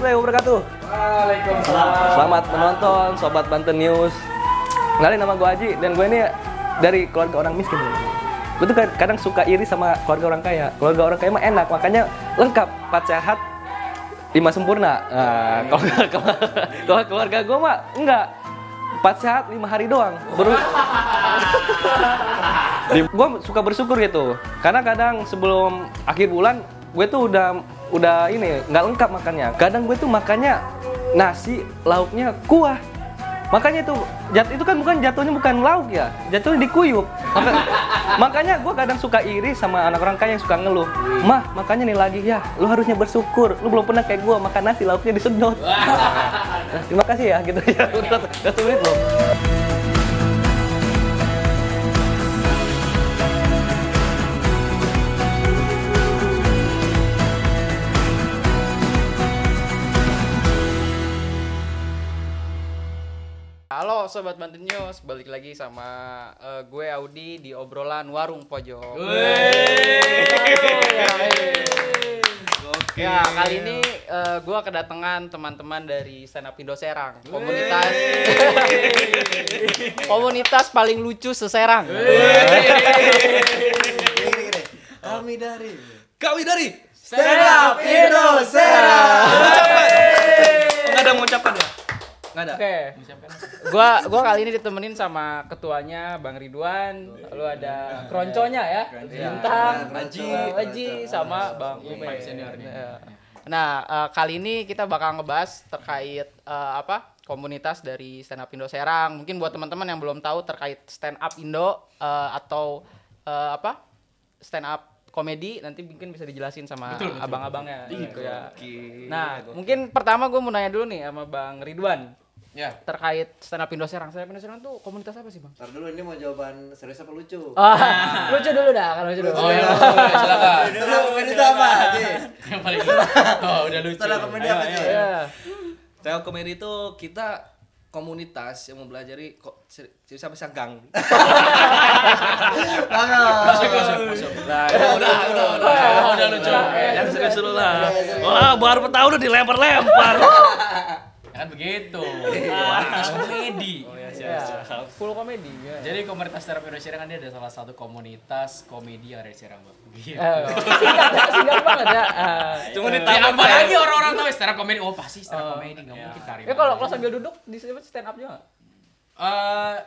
warahmatullahi wabarakatuh. Waalaikumsalam. Selamat menonton Sobat Banten News. Kenalin, nama gue Aji dan gue ini dari keluarga orang miskin. Gue tuh kadang suka iri sama keluarga orang kaya. Keluarga orang kaya mah enak, makanya lengkap, 4 sehat, 5 sempurna. Nah, kalau keluarga gue mah enggak. 4 sehat, 5 hari doang. Gue suka bersyukur gitu. Karena kadang sebelum akhir bulan gue tuh udah ini nggak lengkap makannya. Kadang gue tuh makannya nasi, lauknya kuah. Makanya itu kan jatuhnya bukan lauk ya, jatuhnya dikuyup. Makanya gue kadang suka iri sama anak orang kaya yang suka ngeluh. Mah, makanya nih lagi ya, lu harusnya bersyukur. Lu belum pernah kayak gue makan nasi lauknya disedot. Nah, terima kasih ya gitu ya. Udah 1 menit loh. Halo Sobat Banten News, balik lagi sama gue Audi di obrolan Warung Pojok. Ya, kali ini gue kedatangan teman-teman dari Stand Up Indo Serang, komunitas paling lucu se-Serang. Kami dari Stand Up Indo Serang. nggak ada mau ucapan ya? Nggak ada. Oke. Gua kali ini ditemenin sama ketuanya Bang Ridwan, lalu ada kronconya ya, Bintang, Aji sama Bang Ube. Nah, kali ini kita bakal ngebahas terkait komunitas dari Stand Up Indo Serang. Mungkin buat teman-teman yang belum tahu terkait Stand Up Indo atau stand up komedi, nanti mungkin bisa dijelasin sama abang-abangnya gitu ya. Nah, mungkin pertama gue mau nanya dulu nih sama Bang Ridwan. Ya. Terkait Stand Up Indo Serang. Stand Up Indo Serang tuh komunitas apa sih, Bang? Ntar dulu, ini mau jawaban serius apa lucu? Lucu dulu dah, kalau lucu dulu. Oh iya, silakan. Stand up komedi itu apa, Ji? Yang paling udah lucu. Stand up komedi apa, Ji? Stand up comedy itu kita komunitas yang mempelajari siapa sih gang. Masuk. Nah, udah lucu. Yang serius dulu lah. Wah, baru pertama udah dilempar-lempar. Kan begitu. Komunitas komedi. Full komedi. Ya. Jadi komunitas Stand Up Indo Serang kan dia ada salah satu komunitas komedi yang ada di Serang, Bang. Gitu. Singkat banget ya. Cuma Ya, ditambah apalagi orang-orang tahu stand up comedy. Oh, pasti stand up comedy enggak mungkin Karim. Ya kalau sambil duduk disebut stand up juga.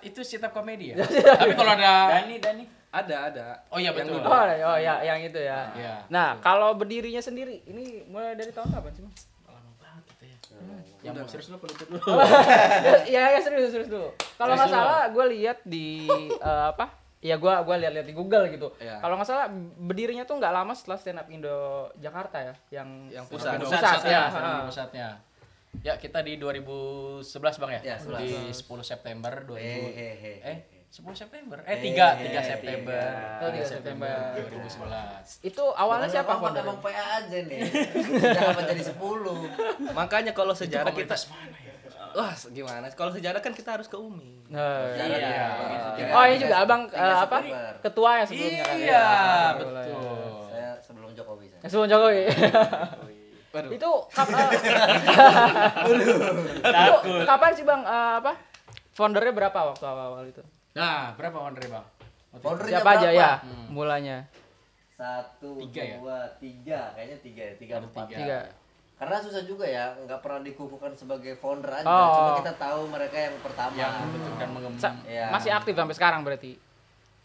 Itu stand up comedy ya. Tapi kalau ada Dani. Ada. Oh iya betul. Oh ya, yang itu ya. Iya. Nah, kalau berdirinya sendiri, ini mulai dari tahun kapan sih, Bang? Lama banget gitu ya. Yang mau serius dulu pelutut dulu. Ya serius dulu. Kalau nggak salah, gue lihat di ya gue lihat di Google gitu. Iya. Kalau nggak salah berdirinya tuh nggak lama setelah Stand Up Indo Jakarta ya, yang pusat. Pusatnya. Ya, kita di 2011 Bang ya? Ya, 11. Di 10 September 10 10 September? 3 September. 3 September 2011. itu awalnya siapa founder? Emang PA aja nih. Jangan jadi 10. Makanya kalau sejarah kita Mana ya? wah, gimana? Kalau sejarah kan kita harus ke Umi. Iya. Oh, ini juga abang Tiga September. ketua ya sebelumnya kan? Iya, betul. Saya sebelum Jokowi saya. Sebelum Jokowi. Waduh. Itu kapan sih Bang foundernya berapa waktu awal itu? Nah, berapa founder-nya, Bang? Foundernya Siapa aja berapa? ya mulanya? 1, 2, 3 ya? 3. Kayaknya 3, 4. 3. Karena susah juga ya, nggak pernah dikukuhkan sebagai founder aja. Oh. Cuma kita tahu mereka yang pertama. Yang bentuk dan mengembang. Iya. Masih aktif sampai sekarang berarti?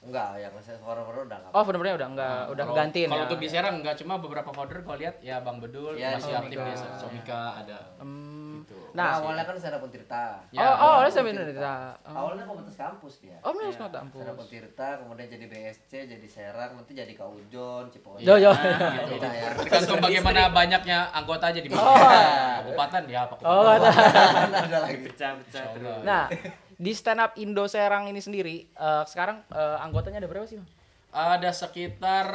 Enggak, yang saya orang-orang udah nggak. Oh, founder-nya udah enggak, udah gantiin Kalau ya. untuk di Serang enggak, cuma beberapa founder gua lihat ya Bang Bedul Ya, masih aktif Somika. di Somika ada. Gitu. Nah, Nah, awalnya kan Stand Up Tirta. Ya, oleh sampai Indonesia. Awalnya komunitas kampus dia. Oh, benar semua kampus. Stand Up Tirta, kemudian jadi BSC, jadi Serang, nanti jadi Kaujon, Cipoyo. Yo. gitu. Nah, ya. Tergantung bagaimana banyaknya anggota aja di mana. Kabupaten ya apa Oh, kabupaten. Ada lagi. Insya Allah. Nah, di Stand Up Indo Serang ini sendiri sekarang anggotanya ada berapa sih, Bang? Ada sekitar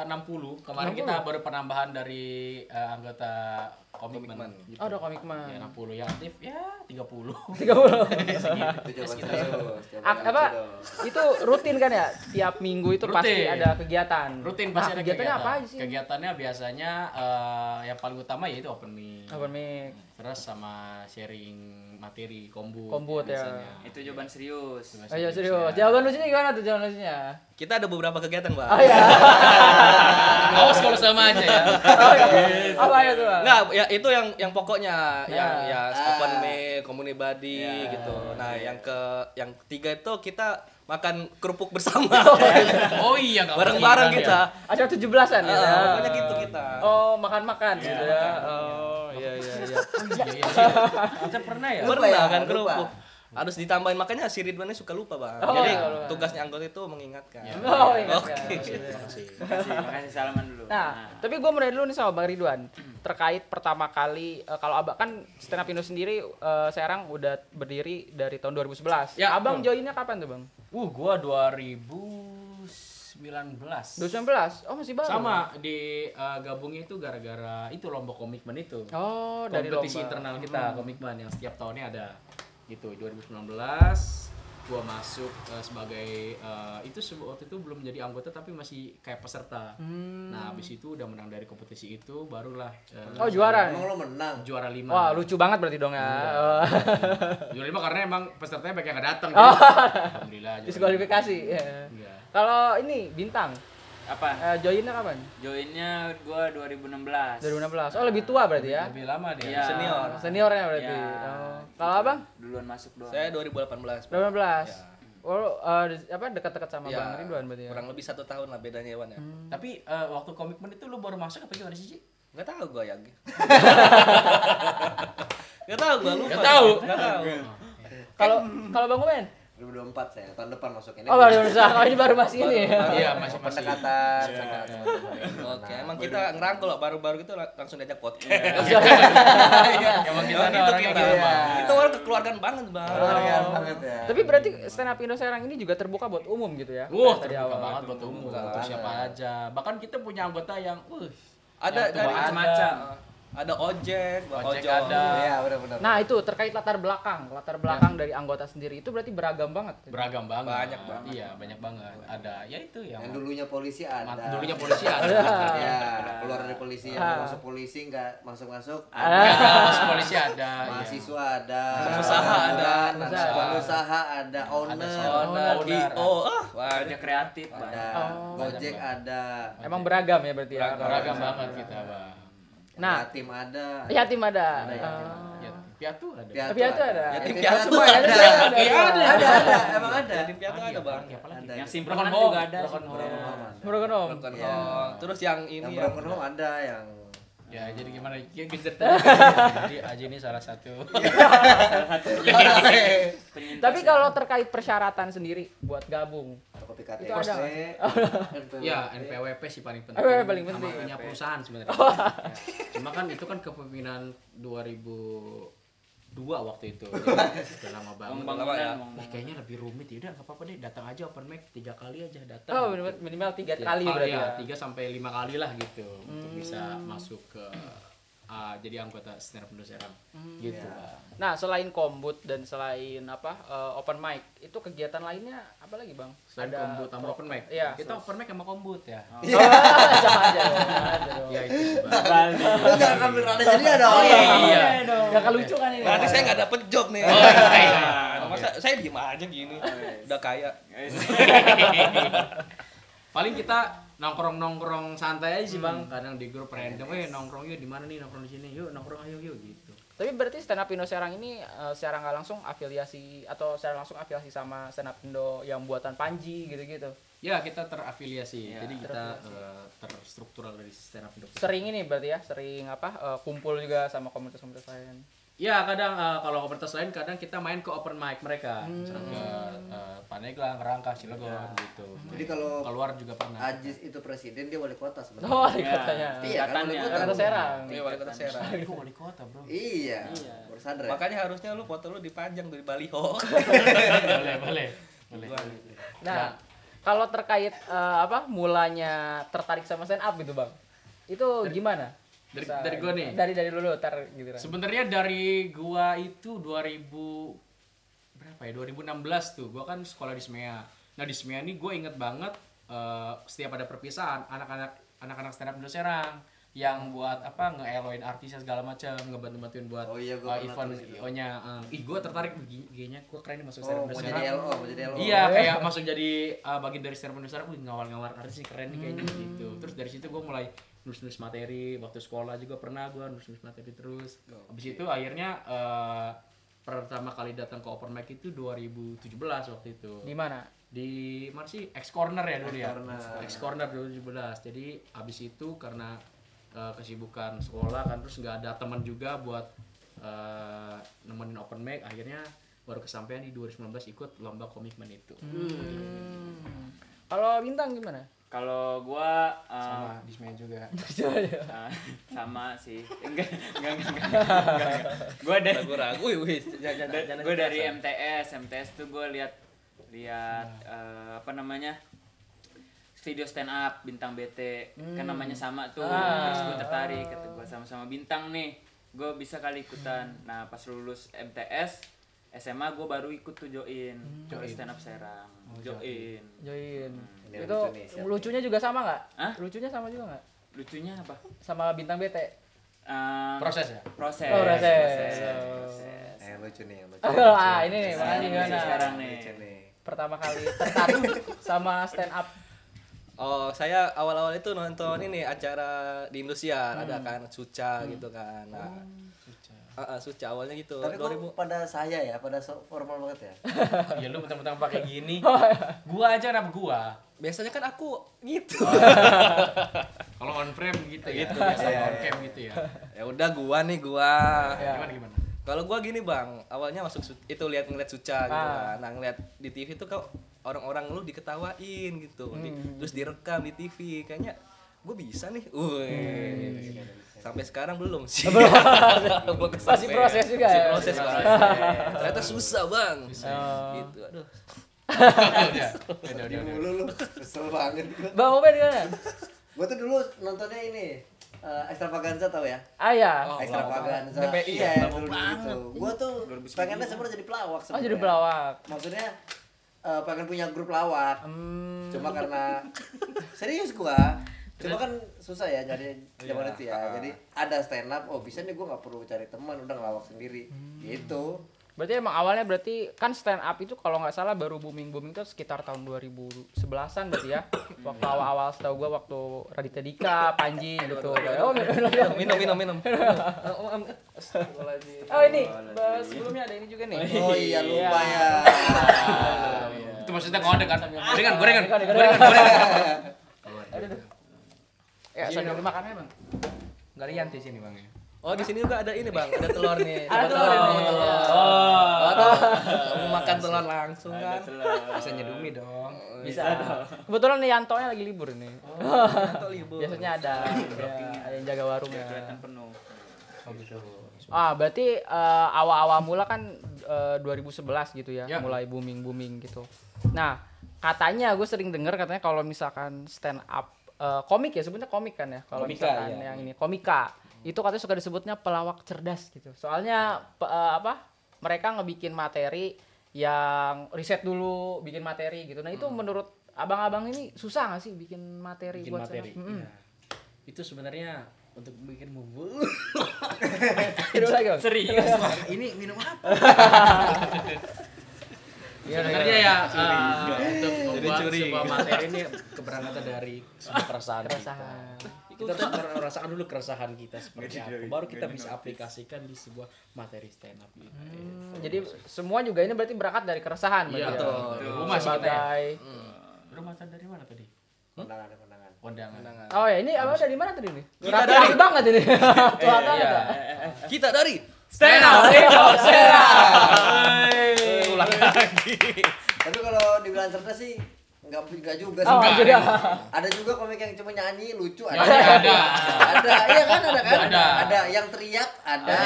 60. Kemarin 60? kita baru penambahan dari anggota komitmen. Oh, ada komitmen. Ya 60 yang aktif ya 30. 30. Itu jawaban serius. Apa? Itu rutin kan ya? Tiap minggu itu pasti Rutin. ada kegiatan. Rutin pasti ada kegiatannya kegiatan. apa aja sih? Kegiatannya biasanya yang paling utama yaitu open mic. Open mic. Terus sama sharing materi kombut. Kombut, ya. biasanya. Itu jawaban serius. Ayo serius. Jawaban lucunya gimana tuh jawaban lucunya? Kita ada beberapa kegiatan, Bang. Oh iya. Awas kalau sama aja ya. Oh, iya. Apa ya tuh? Bang? Enggak, ya itu yang pokoknya yang Ya. open mic, community gitu. Nah, yang ketiga itu kita makan kerupuk bersama. Oh iya nggak Bareng-bareng pernah kita. Ada 17-an gitu ya. Pokoknya gitu kita. Oh, makan-makan gitu ya. Oh, iya. Iya, kita pernah ya. Pernah kan lupa. kerupuk. Harus ditambahin, makanya si Ridwannya suka lupa, Bang. Oh, Jadi lupa. tugasnya anggota itu mengingatkan. Oh, ingat Oke. kan. Makasih salaman dulu. Nah, tapi gue mau nanya dulu nih sama Bang Ridwan terkait pertama kali kalau Abang kan Stand Up Indo sendiri sekarang udah berdiri dari tahun 2011. Ya, Abang betul. joinnya kapan tuh, Bang? Gua 2019. 2019. Oh, masih baru. Sama di gabungnya itu gara-gara itu lomba komitmen itu. Oh, dari Kompetisi lomba. internal kita komitmen yang setiap tahunnya ada. Gitu 2019 gua masuk sebagai waktu itu belum jadi anggota tapi masih kayak peserta. Nah, habis itu udah menang dari kompetisi itu barulah Oh, juara. Emang lo menang? juara 5. Wah, lucu banget berarti dong ya. Oh. Juara 5 karena emang pesertanya banyak yang nggak datang. Oh. Alhamdulillah. juara Diskualifikasi. Ya. Iya. Kalau ini bintang Apa? joinnya kapan? Joinnya gua 2016. 2016. Oh, lebih tua berarti ya. Lebih lama dia. Iya. Senior. Seniornya berarti. Iya. Oh. Kalau Abang? Duluan masuk doang. Saya 2018. 2018. Ya. Oh, apa dekat-dekat sama Ya, Bang Ridwan berarti ya. kurang lebih 1 tahun lah bedanya, Wan ya. Tapi waktu komitmen itu lu baru masuk apa gimana sih, Ci? Nggak tahu gua ya. Nggak tahu gua, lupa. Nggak tahu. Nggak tahu. Kalau Bang Umen? 2024 saya, tahun depan masuk ini. Oh, baru bisa. Oh, ini baru masih ini. Iya, masih pendekatan. Oke, emang kita ngerangkul loh, baru-baru gitu langsung diajak podcast. Emang kita Emang nih gitu orangnya kita. gitu, Bang. Itu orang kekeluargaan banget, Bang. Keluargaan banget ya. Tapi berarti Stand Up Indo sekarang ini juga terbuka buat umum gitu ya? Wah, Tadi terbuka awal. banget buat umum, untuk siapa aja. Bahkan kita punya anggota yang Ada yang dari tua macam-macam. ada ojek, Ojek ojol. ada. Iya, benar-benar. Nah, itu terkait latar belakang dari anggota sendiri itu berarti beragam banget. beragam banget. Banyak banget. Iya, banyak banget. Ada ya itu yang Yang dulunya polisi ada. dulunya polisi ada. Ya, keluar dari polisi, yang mau masuk polisi nggak masuk-masuk Nggak ada. masuk polisi ada. iya. Mahasiswa ada. Pengusaha ada. Pengusaha ada. Owner. Owner, Owner. IO, Kerja kreatif, Ada. Bang. Gojek ada. Emang beragam ya berarti ya? Beragam banget kita, Bang. Nah, Yatim ada. yatim ada. Ya, piatu ada. Piatu ada. Yatim Yatim piatu semua ada. ada. Ada. Emang ada. Yatim piatu ada, Bang. Ada. Yang Yang simpronan Broken juga home, ada. broken home. Broken home. Broken Iya. home. Terus yang ini ya. broken home ada yang Ya, jadi gimana? Ya, geser Jadi Aji ini salah satu. Tapi kalau terkait persyaratan sendiri buat gabung, kopi KTP. Itu ada Ya, NPWP sih paling penting. NPWP paling Sama penting. punya perusahaan sebenarnya. Cuma kan itu kan kepemimpinan 2002 waktu itu. Jadi, udah lama banget. Lama ya. Kayaknya lebih rumit ya udah nggak apa-apa deh, datang aja open mic 3 kali aja datang. Oh, gitu. minimal 3 Ya, kali berarti ya. 3 sampai 5 kali lah gitu untuk bisa masuk ke jadi anggota Stand Up Indo Serang gitu. Nah, selain kombut dan selain open mic, itu kegiatan lainnya apa lagi, Bang? Selain kombut sama open mic, Iya. kita open mic sama kombut ya. Sama aja dong. Ya itu sih, Bang. Lu jangan ambil rada jadi ada. Oh iya. Gak kelucu kan ini. Nanti saya nggak dapet job nih. Oh, iya. Masa saya diem aja gini. Udah kaya. Paling kita nongkrong santai aja sih, Bang. Kadang di grup random, nongkrong yuk di mana nih, nongkrong di sini. Yuk nongkrong ayo yuk gitu. Tapi berarti Stand Up Indo Serang ini secara nggak langsung afiliasi atau secara langsung afiliasi sama Stand Up Indo yang buatan Panji gitu-gitu. Ya, kita terafiliasi. Ya, Jadi kita terstruktural dari Stand Up Indo. Sering ini berarti ya, sering kumpul juga sama komunitas-komunitas lain. Ya, kadang kalau komunitas lain kadang kita main ke open mic mereka. Misalnya ke Pandeglang, Rangka, Cilegon gitu. Jadi kalau Keluar juga pernah. Ajis itu presiden, dia wali kota sebenarnya. Oh, di kotanya. Iya kan, wali kota. Kota Serang. Iya, wali kota Serang. Itu wali kota, Bro. Iya. Baru sadar ya. Makanya harusnya lu foto lu dipajang dari baliho. boleh. Nah, Kalau terkait mulanya tertarik sama stand up gitu, Bang. Itu gimana? Dari gua nih. Dari dulu tar gitu. Sebenarnya dari gua itu 2016 tuh. Gua kan sekolah di SMEA. Nah, di SMEA ini gua inget banget setiap ada perpisahan anak-anak stand up Indo Serang yang buat nge-eloin artisnya segala macam, ngebantu-bantuin buat event nya. Gue tertarik begini, gue keren nih masuk stand up Indo Serang. Jadi LO. Iya, kayak masuk jadi bagian dari stand up Indo Serang, ngawal-ngawal artis nih keren nih kayaknya gitu. Terus dari situ gue mulai nulis materi, waktu sekolah juga pernah gue nulis materi terus. Habis itu akhirnya pertama kali datang ke open mic itu 2017 waktu itu. Di mana? Di mana sih? X Corner ya dulu ya. X Corner 2017. Jadi habis itu karena kesibukan sekolah kan, terus nggak ada teman juga buat nemenin open mic, akhirnya baru kesampaian di 2019 ikut lomba komitmen itu. Kalau Bintang gimana? Kalau gua Sama di SMEA juga. sama sih. Enggak. Gua dari Ragu-ragu, gua dari MTS tuh gua lihat video stand up Bintang BT kan namanya sama tuh. Terus gue tertarik, kata gue sama-sama Bintang nih, gue bisa kali ikutan. Nah pas lulus MTS SMA gue baru ikut tuh join stand up Serang. Join. Itu lucunya juga sama nggak? Hah? Lucunya sama juga nggak? Lucunya apa? Sama Bintang BT? Proses ya? Proses. Lucu nih, lucu. Ini nih, makanya gimana? Sekarang nih. Pertama kali tertarik sama stand up. Oh, saya awal-awal itu nonton ini acara di Indosiar, ada kan Suca gitu kan. Nah, Suca awalnya gitu. Tapi kok pada saya ya, pada formal banget ya. Ya lu mentang-mentang pakai gini. Gua aja kenapa gua? Biasanya kan aku gitu. Kalau on frame gitu ya. Biasa on cam gitu ya. Ya udah gua. Gimana? Kalau gua gini, Bang, awalnya masuk itu ngeliat Suca gitu kan. Nah, ngeliat di TV tuh kok orang-orang lu diketawain gitu. Terus direkam di TV, kayaknya gue bisa nih. Sampai sekarang belum sih. Masih proses juga ya. Proses Bang. Ternyata susah, Bang. Gitu. Aduh. Udah. Lu kesel banget gue. Bang Oben gimana? Gue tuh dulu nontonnya ini Extravaganza tau ya? Ya. Extravaganza. DPI Iya, ya? dulu gitu. Gue tuh pengennya sebenarnya jadi pelawak sebenarnya. Jadi pelawak. Maksudnya pengen punya grup lawak. Cuma karena serius gua. Cuma kan susah ya jadi zaman itu ya. Jadi ada stand up, bisa nih gua nggak perlu cari teman, udah ngelawak sendiri. Gitu. Berarti emang awalnya kan stand up itu kalau nggak salah baru booming tuh sekitar tahun 2011-an berarti ya. Waktu awal-awal setahu gua waktu Raditya Dika, Panji gitu. Minum. Oh ini, sebelumnya ada ini juga nih. Oh iya lupa ya. Itu maksudnya kode kan? Gorengan. Ya, sambil dimakannya, Bang. Galian di sini, Bang ya. Oh, di sini juga ada ini, Bang. Ada telur nih. Ada telur ini. Kamu makan telur langsung kan? Bisa nyedumi dong. Bisa. Kebetulan nih Yantonya lagi libur nih. Atau libur. Biasanya ada yang jaga warungnya. Kelihatan penuh. Berarti awal-awal mula kan 2011 gitu ya, mulai booming gitu. Nah, katanya gue sering dengar katanya kalau misalkan stand up komik ya, sebenarnya komik kan ya. Kalau misalkan yang ini komika, itu katanya suka disebutnya pelawak cerdas gitu. Soalnya mereka ngebikin materi yang riset dulu, bikin materi gitu. Nah, itu menurut abang-abang ini susah nggak sih bikin materi buat materi? stand up? Ya. Itu sebenarnya untuk bikin bumbu. Serius. Ini minum apa? Sebenarnya ya untuk membuat sebuah materi ini keberangkatan dari sebuah keresahan. Kita tuh merasakan dulu keresahan kita seperti apa, baru kita bisa aplikasikan di sebuah materi stand up gitu. Jadi semua juga ini berarti berangkat dari keresahan berarti. Rumah sih kita ya. Rumah dari mana tadi? Kondangan. Oh ya, ini apa dari mana tadi nih? Kita dari banget ini. Tua banget. Kita dari Stand Up Indonesia. ulang lagi. Tapi kalau dibilang cerdas sih enggak juga sih. Oh, juga. Ada juga komik yang cuma nyanyi lucu ada. Ada. Iya kan ada kan? Ada. Ada yang teriak ada.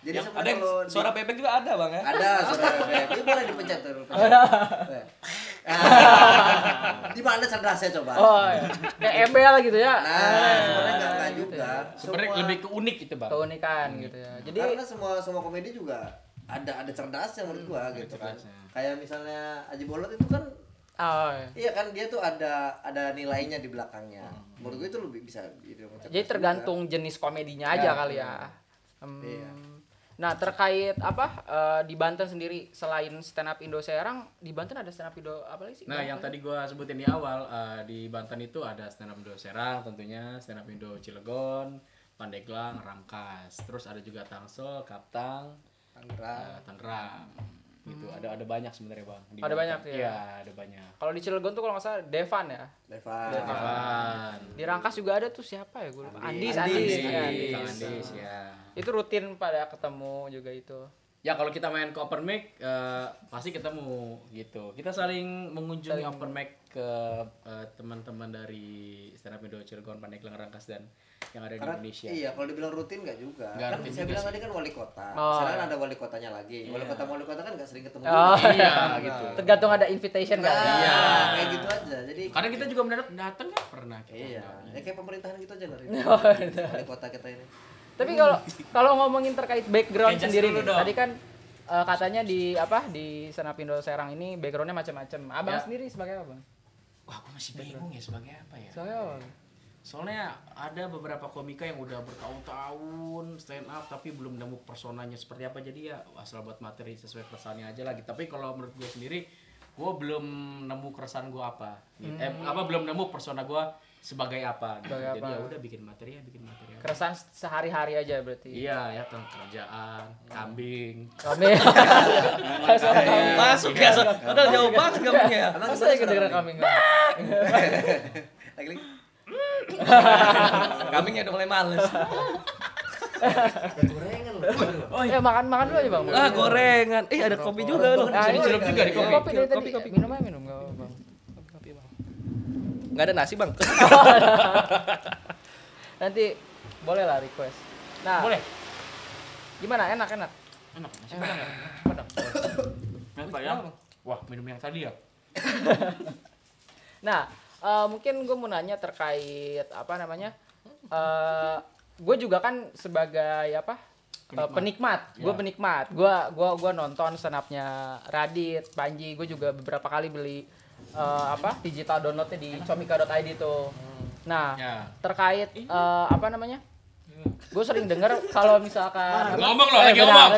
Jadi Ada sebenarnya yang kalau suara bebek juga ada, Bang ya? ada suara bebek. Ini boleh dipencet tuh. Di mana cerdasnya coba? Oh, iya. Kayak embel gitu ya. Nah, sebenarnya enggak gitu juga. ya. Sebenarnya Semua- lebih ke unik gitu, Bang. Keunikan gitu ya. Jadi karena semua komedi juga ada cerdasnya menurut gua gitu kan. cerdasnya. Kayak misalnya Aji Bolot itu kan oh, iya. iya kan dia tuh ada nilainya di belakangnya. Menurut gua itu lebih bisa Jadi tergantung jenis komedinya aja kali ya. Iya. Nah, terkait di Banten sendiri selain stand up Indo Serang, di Banten ada stand up Indo apa lagi sih? Nah, yang tadi gua sebutin di awal, di Banten itu ada stand up Indo Serang tentunya, stand up Indo Cilegon, Pandeglang, Rangkas. Terus ada juga Tangsel, Kaptang, Tangerang. Gitu. Ada banyak sebenarnya, Bang. Di Ada Banten. banyak, ya? Iya, ada banyak. Kalau di Cilegon tuh kalau nggak salah Devan ya. Devan. Devan. Di Rangkas juga ada tuh siapa ya gue lupa. Andis. Kang Andis, ya. Itu rutin pada ketemu juga itu. Ya kalau kita main ke open mic pasti ketemu gitu. Kita saling mengunjungi open mic ke teman-teman dari stand up Indo Cilegon, Pandeglang, Rangkas dan yang ada di Karena Indonesia. iya kalau dibilang rutin nggak juga. Nggak Kan rutin saya juga bilang sih. tadi kan wali kota. Oh, Sekarang iya. ada wali kotanya lagi. Wali kota kan nggak sering ketemu. Oh, juga. Iya gitu. Tergantung ada invitation kan. Nah, Iya. kayak gitu aja. Jadi Kadang kita juga mendadak datang kan pernah kita. iya, ya kayak pemerintahan gitu aja dari Oh, iya. wali kota kita ini. Tapi kalau ngomongin terkait background Adjust sendiri dulu nih, dong. tadi kan katanya di stand up Indo Serang ini backgroundnya macam-macam. Abang Ya. sendiri sebagai apa, Bang? Wah, aku masih bingung ya sebagai apa ya. Sebagai apa? Bang? Soalnya ada beberapa komika yang udah bertahun-tahun stand up tapi belum nemu personanya seperti apa, jadi ya asal buat materi sesuai keresahannya aja lagi. Tapi kalau menurut gue sendiri, gue belum nemu keresahan gue apa. Belum nemu persona gue sebagai apa gitu. Sebagai Jadi apa? ya udah bikin materi aja. Keresahan sehari-hari aja berarti. Iya ya, tentang kerjaan, kambing. Kami. Masuk ya. Padahal jauh banget kambingnya ya. Emang Masa ya kedengeran kami enggak? lagi Kambingnya udah mulai males. gorengan loh. Oh iya, makan dulu aja, Bang. Ah, gorengan. Ada kopi juga loh. Nah, ini celup juga di kopi. Kopi dari tadi. Kopi. Minum aja, minum enggak apa-apa, Bang. Kopi, Bang. Nggak ada nasi, Bang. Nanti boleh lah request. Nah, Boleh. gimana? Enak. Enak. Nasi padang ya? Padang. Apa ya? Wah, minum yang tadi ya. Nah, mungkin gue mau nanya terkait apa namanya? Gue juga kan sebagai penikmat. Gue Ya. penikmat. Gue nonton stand up-nya Radit, Panji. Gue juga beberapa kali beli digital downloadnya di comika.id tuh. Nah, Ya. terkait apa namanya? Gue sering denger kalau misalkan Ngomong loh, lagi ngomong.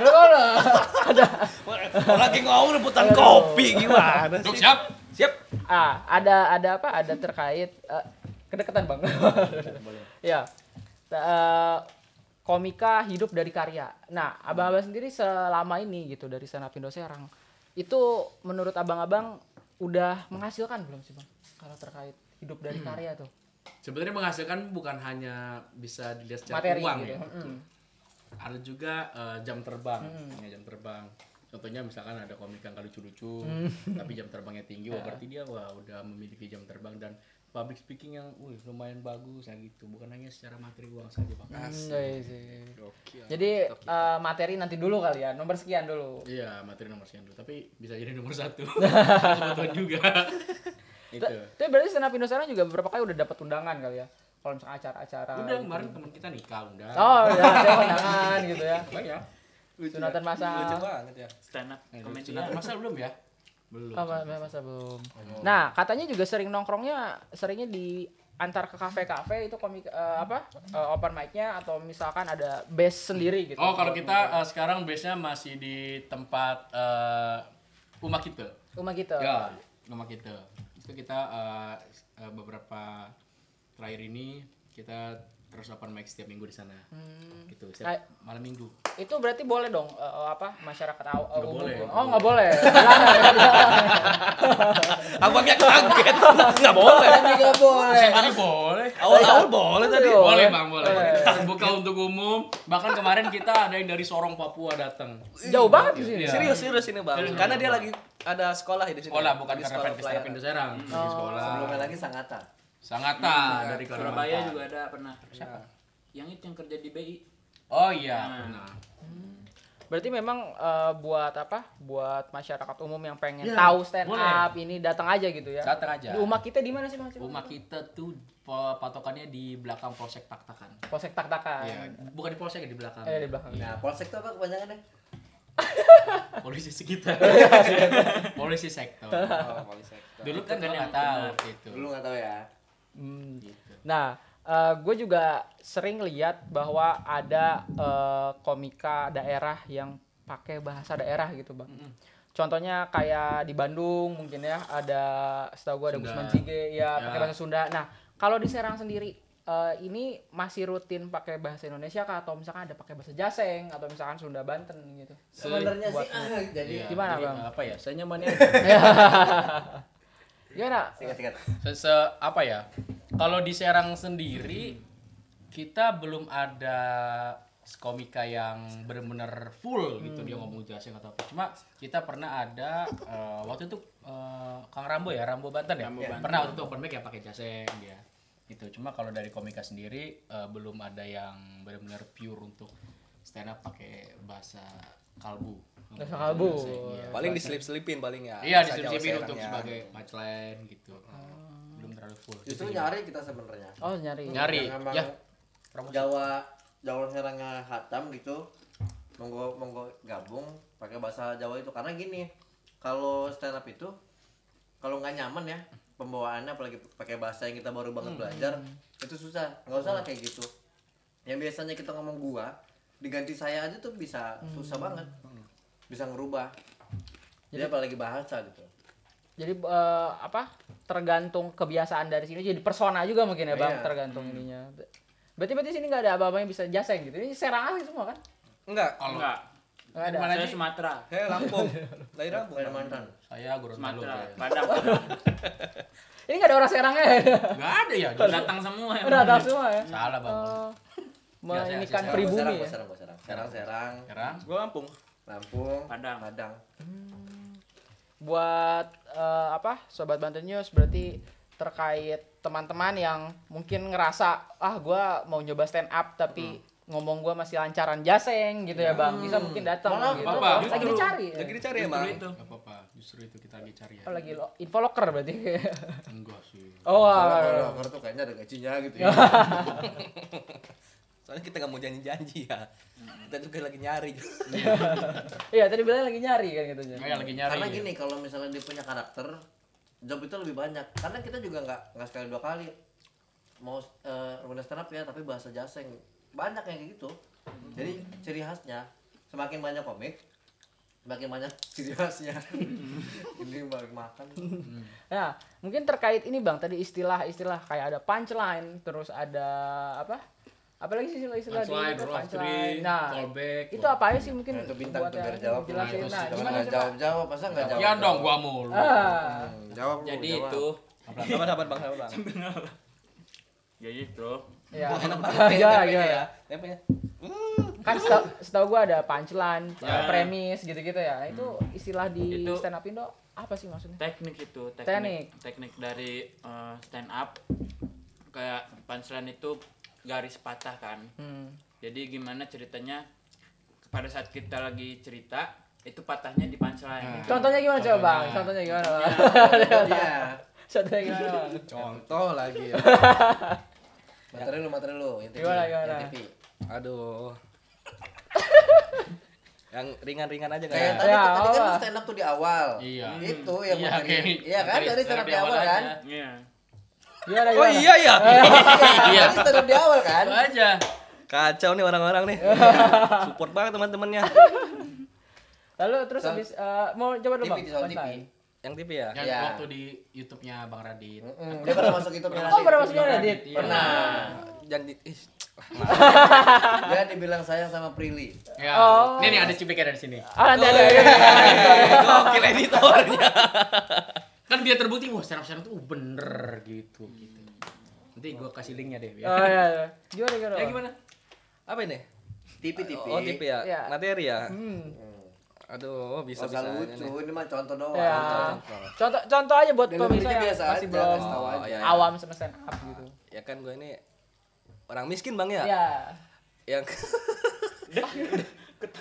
Ada Lagi ngomong rebutan kopi gimana Duk, sih? siap. Siap. ada terkait kedekatan, Bang. Ya. Komika hidup dari karya. Nah, abang-abang sendiri selama ini gitu dari stand up Indo Serang, itu menurut abang-abang udah menghasilkan belum sih, Bang? Kalau terkait hidup dari karya tuh. Sebenarnya menghasilkan bukan hanya bisa dilihat secara Materi uang gitu. ya. Ada juga jam terbang. Ya, jam terbang. Contohnya misalkan ada komik yang lucu-lucu, tapi jam terbangnya tinggi, berarti dia udah memiliki jam terbang dan public speaking yang lumayan bagus ya gitu. Bukan hanya secara materi uang saja, Bang. Iya sih. Jadi materi nanti dulu kali ya, nomor sekian dulu. Iya, materi nomor sekian dulu, tapi bisa jadi nomor 1. Kebetulan juga. Itu. Tapi berarti stand up Indo Serang juga beberapa kali udah dapat undangan kali ya. Kalau misalnya acara-acara. Udah gitu. kemarin teman kita nikah udah. Oh, ya ada undangan gitu ya. Banyak. Sunatan masal. Lucu banget ya. Stand up komedi. Sunat masa belum ya? Belum. Masa belum. Nah, katanya juga sering seringnya di antar ke kafe-kafe itu open mic-nya atau misalkan ada base sendiri gitu. Oh, kalau kita sekarang base-nya masih di tempat rumah kita. Rumah kita. Ya, rumah kita. Itu kita beberapa terakhir ini kita terus open mic setiap minggu di sana. Gitu, setiap malam minggu. Itu berarti boleh dong masyarakat umum. boleh. Oh, nggak boleh. Abangnya kaget. Nggak boleh. Nggak boleh. Tadi boleh. Awal-awal boleh tadi. Boleh, Bang, boleh. Buka untuk umum. Bahkan kemarin kita ada yang dari Sorong, Papua datang. Jauh banget di sini. Iya. Serius ini, Bang. Karena dia lagi ada sekolah di sini. Sekolah bukan Di karena sekolah pengen stand up Indo Serang. Di sekolah. Sebelumnya lagi Sangatta. Sangatta dari Surabaya Kalimantan. juga ada pernah. Siapa? Yang itu yang kerja di BI. Oh iya, pernah. Berarti memang buat apa? Buat masyarakat umum yang pengen Ya, tahu stand boleh. up ini datang aja gitu ya. Datang aja. Di rumah kita di mana sih Bang? Rumah kita tuh patokannya di belakang Polsek Taktakan. Polsek Tak-Takan. Iya, bukan di polsek ya, di belakang. Di belakang. Nah, polsek itu apa kepanjangannya? Polisi sekitar. Polisi sektor. Oh, polsek. Dulu kan nggak tahu gitu. Dulu nggak tahu ya. Gitu. Nah, gue juga sering lihat bahwa ada komika daerah yang pakai bahasa daerah gitu Bang. Contohnya kayak di Bandung mungkin ya ada, setahu gue ada Sunda. Gusman Cige ya, pakai Ya. bahasa Sunda. Nah, kalau di Serang sendiri ini masih rutin pakai bahasa Indonesia kah, atau misalkan ada pakai bahasa Jaseng atau misalkan Sunda Banten gitu? Sebenarnya Buat- sih jadi Iya, Gimana, jadi, Bang? apa ya? Saya nyamannya Gimana? singkat-singkat. apa ya? Kalau di Serang sendiri kita belum ada komika yang benar-benar full gitu dia ngomong Jaseng atau apa. Cuma kita pernah ada waktu itu Kang Rambo ya, Rambo Banten ya. Rambo Banten. Pernah waktu itu open mic ya pakai Jaseng dia. Gitu. Cuma kalau dari komika sendiri belum ada yang benar-benar pure untuk stand up pakai bahasa kalbu. Bahasa kalbu. Jaseng, iya. Paling diselip-selipin paling ya. Iya, Bahasa Jawa diselipin untuk Serangnya. sebagai punchline gitu. Belum terlalu full. Justru Gitu, nyari kita sebenarnya. Oh, nyari. Nyari. Yang emang Ya. Promosi. Jawa Serangnya hatam gitu. Monggo gabung pakai bahasa Jawa itu, karena gini, kalau stand up itu kalau nggak nyaman ya pembawaannya, apalagi pakai bahasa yang kita baru banget belajar, itu susah. Nggak usah lah kayak gitu. Yang biasanya kita ngomong gua diganti saya aja tuh bisa susah banget, bisa ngerubah. Jadi apalagi bahasa gitu. Jadi apa? Tergantung kebiasaan dari sini, jadi persona juga mungkin ya Bang, Iya. tergantung ininya. Berarti sini nggak ada apa-apa yang bisa Jaseng gitu. Ini Serang asli semua kan? Enggak. Enggak. Nggak ada. Mana Saya sih? Sumatera. Saya Lampung. Lahir Lampung. Kalimantan. Saya Gorontalo. Sumatera. ya. Padang. Ini nggak ada orang Serangnya. Nggak ada ya. Datang semua ya. Udah tahu semua ya. Salah bang. Menginikan Serang, pribumi ya. Serang. Serang. Sekarang Gua Lampung. Lampung. Padang. Buat apa? Sobat Banten News, berarti terkait teman-teman yang mungkin ngerasa gua mau nyoba stand up tapi ngomong gua masih lancaran Jaseng gitu ya Bang. Bisa mungkin datang Malah gitu. apa-apa, Lagi justru. dicari. Ya? Lagi dicari emang. Itu. nggak apa-apa. Justru itu kita lagi cari ya. Oh, lagi info locker berarti. Enggak sih. Oh, Kalau loker tuh kayaknya ada gajinya gitu ya. Soalnya kita nggak mau janji-janji ya. Kita juga lagi nyari. iya tadi bilang lagi nyari kan gitu. Kayak lagi nyari. Karena ya. gini, kalau misalnya dia punya karakter, job itu lebih banyak. Karena kita juga nggak sekali dua kali mau runda stand up ya, tapi bahasa Jaseng banyak yang kayak gitu. Jadi ciri khasnya semakin banyak komik, semakin banyak ciri khasnya. Ini balik makan. Nah, mungkin terkait ini Bang, tadi istilah-istilah kayak ada punchline, terus ada apa? Apalagi sih istilah Punchline, itu, roll of three, Nah, callback. itu apa aja sih mungkin Nah, itu bintang buat tuh yang biar jawab. jelasin. Nah, itu Nah, sih. Kalau gimana nggak coba? jawab, masa nggak jawab? Ya dong, gua mulu. Jawab lu, Jadi jawab. itu. Sabar bang, sabar bang. Jadi itu. Ya. Tempenya Gimana? Tempenya. Kan setahu gua ada punchline, premis gitu-gitu ya. Itu istilah di Itu- stand up Indo apa sih maksudnya? Teknik itu, Teknik. teknik dari stand up. Kayak punchline itu garis patah kan. Jadi gimana ceritanya pada saat kita lagi cerita itu patahnya di punchline. Contohnya gimana coba Bang? Contohnya. Contohnya gimana Bang? Iya. Contohnya gimana Bang? Contoh lagi ya. Materi lu, yang TV. Gimana? Yang TV. Aduh. Yang ringan-ringan aja Kayak kan. tadi, Ya, tadi kan apa? lu stand up tuh di awal. Iya. Itu yang Iya, materi. kayak- Iya kan, dari stand up di awal kan? aja. Iya. Gimana? Oh iya ya. Iya, tadi stand up di awal kan? Itu aja. Kacau nih orang-orang nih. Support banget teman-temannya. Lalu terus habis mau coba dulu TV, Bang. di soal punchline. TV. Yang TV ya. Yang Iya. waktu di YouTube-nya Bang Radit. Dia pernah masuk itu Oh, pernah masuknya Radit. Iya. Pernah. Jangan di Dia dibilang sayang sama Prilly. Ya. Oh. Ini nih ada cipiknya dari sini. Nanti ada. Gokil editornya. Kan dia terbukti wah stand up tuh bener gitu. Nanti gua kasih linknya deh. Oh iya, iya. Gimana? Ya gimana? Apa ini? TV. Oh TV ya. Iya. Materi ya. Hmm. Aduh, bisa Bisa bisa. lucu, ini mah contoh doang. Ya. Contoh aja buat Delivery-nya pemirsa yang biasa masih aja, belum kasih tahu aja. ya. awam sama stand up gitu. Ya kan gue ini orang miskin bang ya. Iya. Yang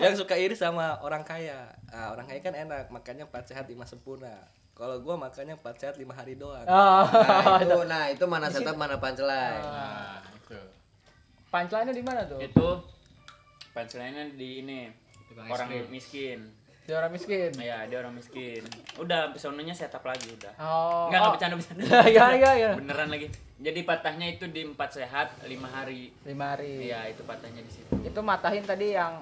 yang suka iri sama orang kaya. Nah, orang kaya kan enak, makanya 4 sehat 5 sempurna. Kalau gua makanya 4 sehat 5 hari doang. Nah itu mana setup mana punchline. Nah, itu. Punchline-nya di mana tuh? Itu punchline-nya di ini Tukang orang es krim. miskin. Dia orang miskin. Iya, dia orang miskin. Udah, pesonanya setup lagi udah. Oh. Enggak oh. bercanda. Iya. Beneran lagi. Jadi patahnya itu di 4 sehat 5 hari. 5 hari. Iya, itu patahnya di situ. Itu matahin tadi yang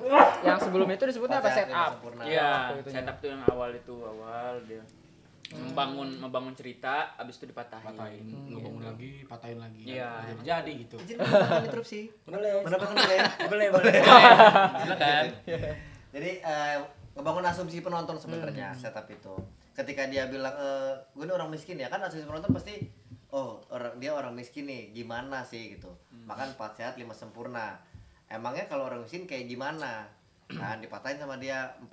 sebelumnya itu disebutnya apa? Sehat, Setup. sempurna. Iya, waktu itunya. setup tuh yang awal dia membangun cerita, abis itu dipatahin. Patahin, ngebangun lagi, patahin lagi. Iya. Jadi gitu. Izin mendapatkan interupsi. Mendapatkan ya. Boleh. Silakan. Jadi ngebangun asumsi penonton sebenarnya setup itu. Ketika dia bilang gue ini orang miskin ya, kan asumsi penonton pasti dia orang miskin nih, gimana sih gitu. Makan 4 sehat 5 sempurna. Emangnya kalau orang miskin kayak gimana? Nah, dipatahin sama dia 4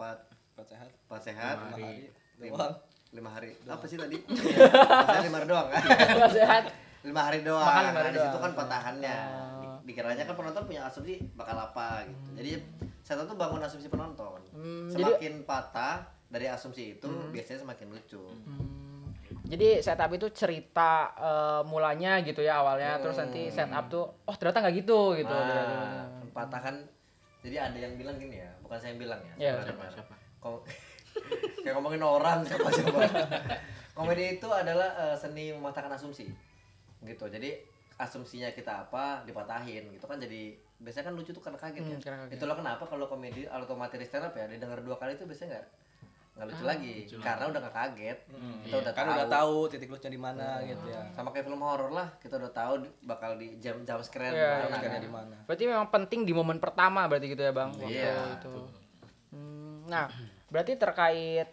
sehat 5 hari doang. 5 hari. Apa sih tadi? Maksudnya 5 hari doang kan? 5 sehat. 5 hari doang. Makan 5 hari Nah, di situ doang. kan patahannya. Dikiranya kan penonton punya asumsi bakal apa gitu. Jadi setup tuh bangun asumsi penonton. Semakin patah dari asumsi itu biasanya semakin lucu. Jadi setup itu cerita mulanya gitu ya awalnya, terus nanti setup tuh ternyata nggak gitu gitu. Nah, patahan. Jadi ada yang bilang gini ya, bukan saya yang bilang ya. Iya. Sebenarnya. Kayak ngomongin orang siapa. Komedi itu adalah seni mematahkan asumsi. Gitu. Jadi asumsinya kita apa dipatahin gitu kan, jadi biasanya kan lucu tuh karena kaget ya. Karena kaget. Itulah kenapa kalau komedi atau materi stand up ya didengar 2 kali itu biasanya nggak lucu lagi karena udah nggak kaget. Kita Udah tahu titik lucunya di mana gitu ya. Sama kayak film horor lah, kita udah tahu bakal di jam scare Iya, mana Sekarang kan. di mana? Berarti memang penting di momen pertama berarti gitu ya Bang. Waktu Iya. itu. Nah, berarti terkait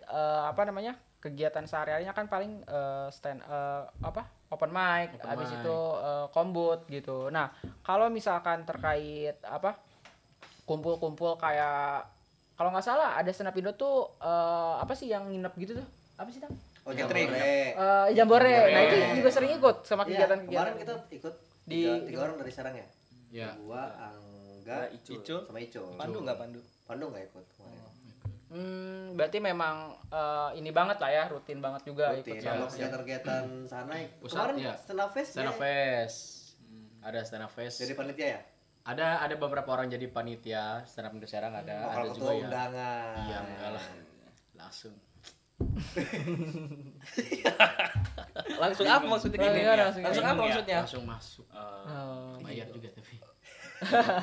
kegiatan sehari-harinya kan paling open mic, habis itu kombut gitu. Nah, kalau misalkan terkait kumpul-kumpul kayak kalau nggak salah ada stand up Indo tuh apa sih yang nginep gitu tuh? Apa sih, Tang? Oh, catering. Jambore. Nah, itu juga sering ikut sama Iya, kegiatan-kegiatan. kemarin kita ikut Di- 3 orang dari Serang ya. Iya. Gua, Angga, Icul. sama Icul. Pandu nggak Pandu? Pandu nggak ikut kemarin. Berarti memang ini banget lah ya, rutin banget juga Rutin. ikut Kalau sama. kegiatan sana Pusat, kemarin iya. stand up fest. Stand up ya? fest. Ada stand up fest. Jadi panitia ya? Ada beberapa orang jadi panitia stand up Indo Serang ada. Oh, Ada kalau juga ketua ya. undangan. Iya, enggak lah. Langsung. Langsung apa maksudnya gini? Iya, langsung Langsung apa maksudnya? Langsung masuk. Oh. Bayar juga tapi.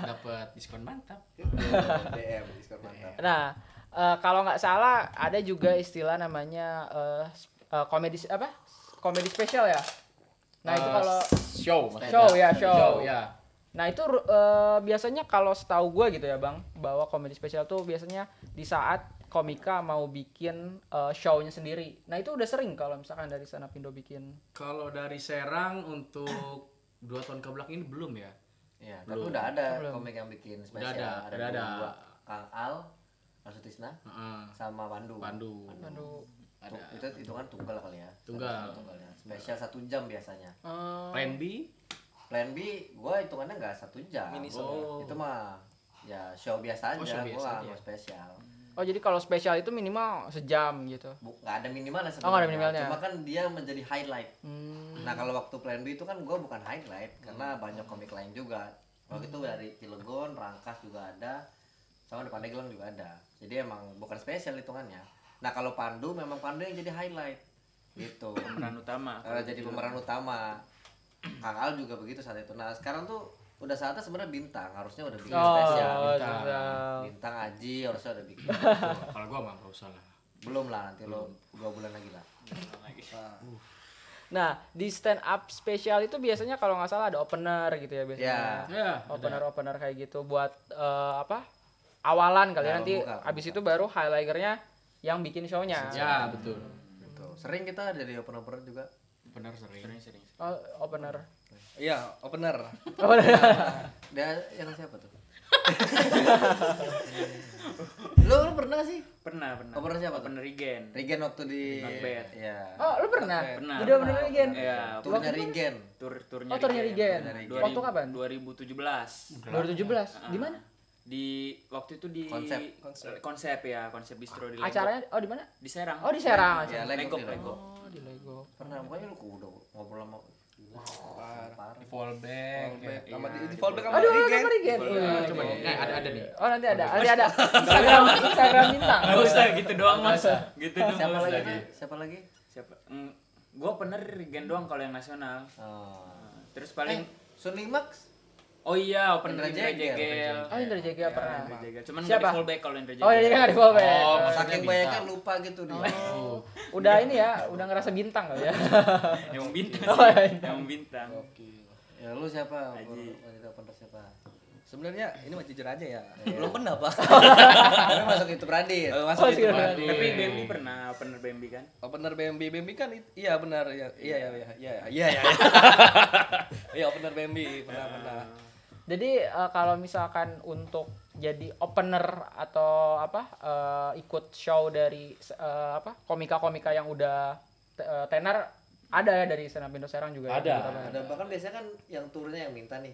Dapat diskon mantap. DM diskon mantap. Nah, kalau nggak salah ada juga istilah namanya komedi komedi spesial ya. Nah, itu kalau show maksudnya. show ya, show. ya. Nah, itu biasanya kalau setahu gue gitu ya, Bang, bahwa komedi spesial tuh biasanya di saat komika mau bikin show-nya sendiri. Nah, itu udah sering kalau misalkan dari Stand Up Indo bikin. Kalau dari Serang untuk 2 tahun kebelakang ini belum ya. Iya, tapi udah ada komik yang bikin spesial. Udah ada. Dua, Kang Al, Sutisna, Heeh. sama Pandu. Pandu. Aduh. Ada. Itu kan tunggal kali ya. Tunggal. Ya. Spesial 1 jam biasanya. Plan B. Plan B, gua hitungannya nggak 1 jam. Mini show. Itu mah ya show biasa aja, Oh, show biasa gua aja. nggak mau spesial. Oh, jadi kalau spesial itu minimal sejam gitu. Nggak ada minimalnya Oh, nggak ada sebenarnya. minimalnya. Cuma kan dia menjadi highlight. Hmm. Nah, kalau waktu Plan B itu kan gua bukan highlight karena banyak komik lain juga. Waktu itu dari Cilegon, Rangkas juga ada, sama depan Pandeglang juga ada. Jadi emang bukan spesial hitungannya. Nah, kalau Pandu memang Pandu yang jadi highlight gitu. Pemeran utama. Jadi pemeran utama. Kang Al juga begitu saat itu. Nah, sekarang tuh udah saatnya sebenarnya Bintang harusnya udah bikin spesial. Bintang Aji harusnya udah bikin. Kalau gua mah enggak usah lah. Belum lah, nanti lo 2 bulan lagi lah. Nah, di stand up spesial itu biasanya kalau nggak salah ada opener gitu ya biasanya. Ya, Opener kayak gitu buat awalan kali ya, Nah, nanti pembuka. abis itu baru highlighternya yang bikin show-nya. ya betul. Gitu. Sering kita dari opener juga. Benar sering. Sering. Oh, opener. Iya, opener. Dia yang siapa tuh? lu pernah gak sih? Pernah. Opener siapa tuh? Opener Regen. Regen waktu di Macbeth. Iya. Oh, lu pernah? Pernah. Jadi opener Regen. Iya, Turnya Regen. turnya Oh, turnya Regen. Regen. Waktu kapan? 2017. 2017. Di mana? Di waktu itu di konsep bistro di Lego. Acaranya di mana? Di Serang. Oh, di Serang. Ya, Lego. Oh, di Lego. Pernah pokoknya lu udah ngobrol sama Di fallback. Sama di fallback sama Aduh, Regen. apa Regen? Coba nih. Ada nih. Oh, nanti ada. Instagram bintang. Enggak usah gitu doang Mas. Gitu doang. Siapa Mas. lagi? Siapa lagi? Siapa? Gua bener Regen doang kalau yang nasional. Terus paling Sunny Max. oh iya, Indra Indra Jegel. Jegel. Oh, Indra Jegel pernah. Indra Jegel. Cuman Siapa? nggak di fallback kalau Indra Jegel. Oh, dia nggak di fallback. Oh, Saking bintang. banyak kan lupa gitu dia. Udah ini ya, udah ngerasa bintang kali ya. Yang bintang. Oh, iya. Yang bintang. Ya lu siapa? Aji. Wanita opener siapa? Sebenarnya ini mah jujur aja ya. Belum pernah, Pak. Tapi masuk itu Radit. Masuk itu siap. Pak. Tapi BMB pernah opener BMB kan? Opener BMB kan iya benar ya. Iya. Iya opener BMB pernah. Jadi kalau misalkan untuk jadi opener atau ikut show dari komika-komika yang udah tenar ada ya dari stand up Indo Serang juga. Ada. Ada bahkan biasanya kan yang turunnya yang minta nih.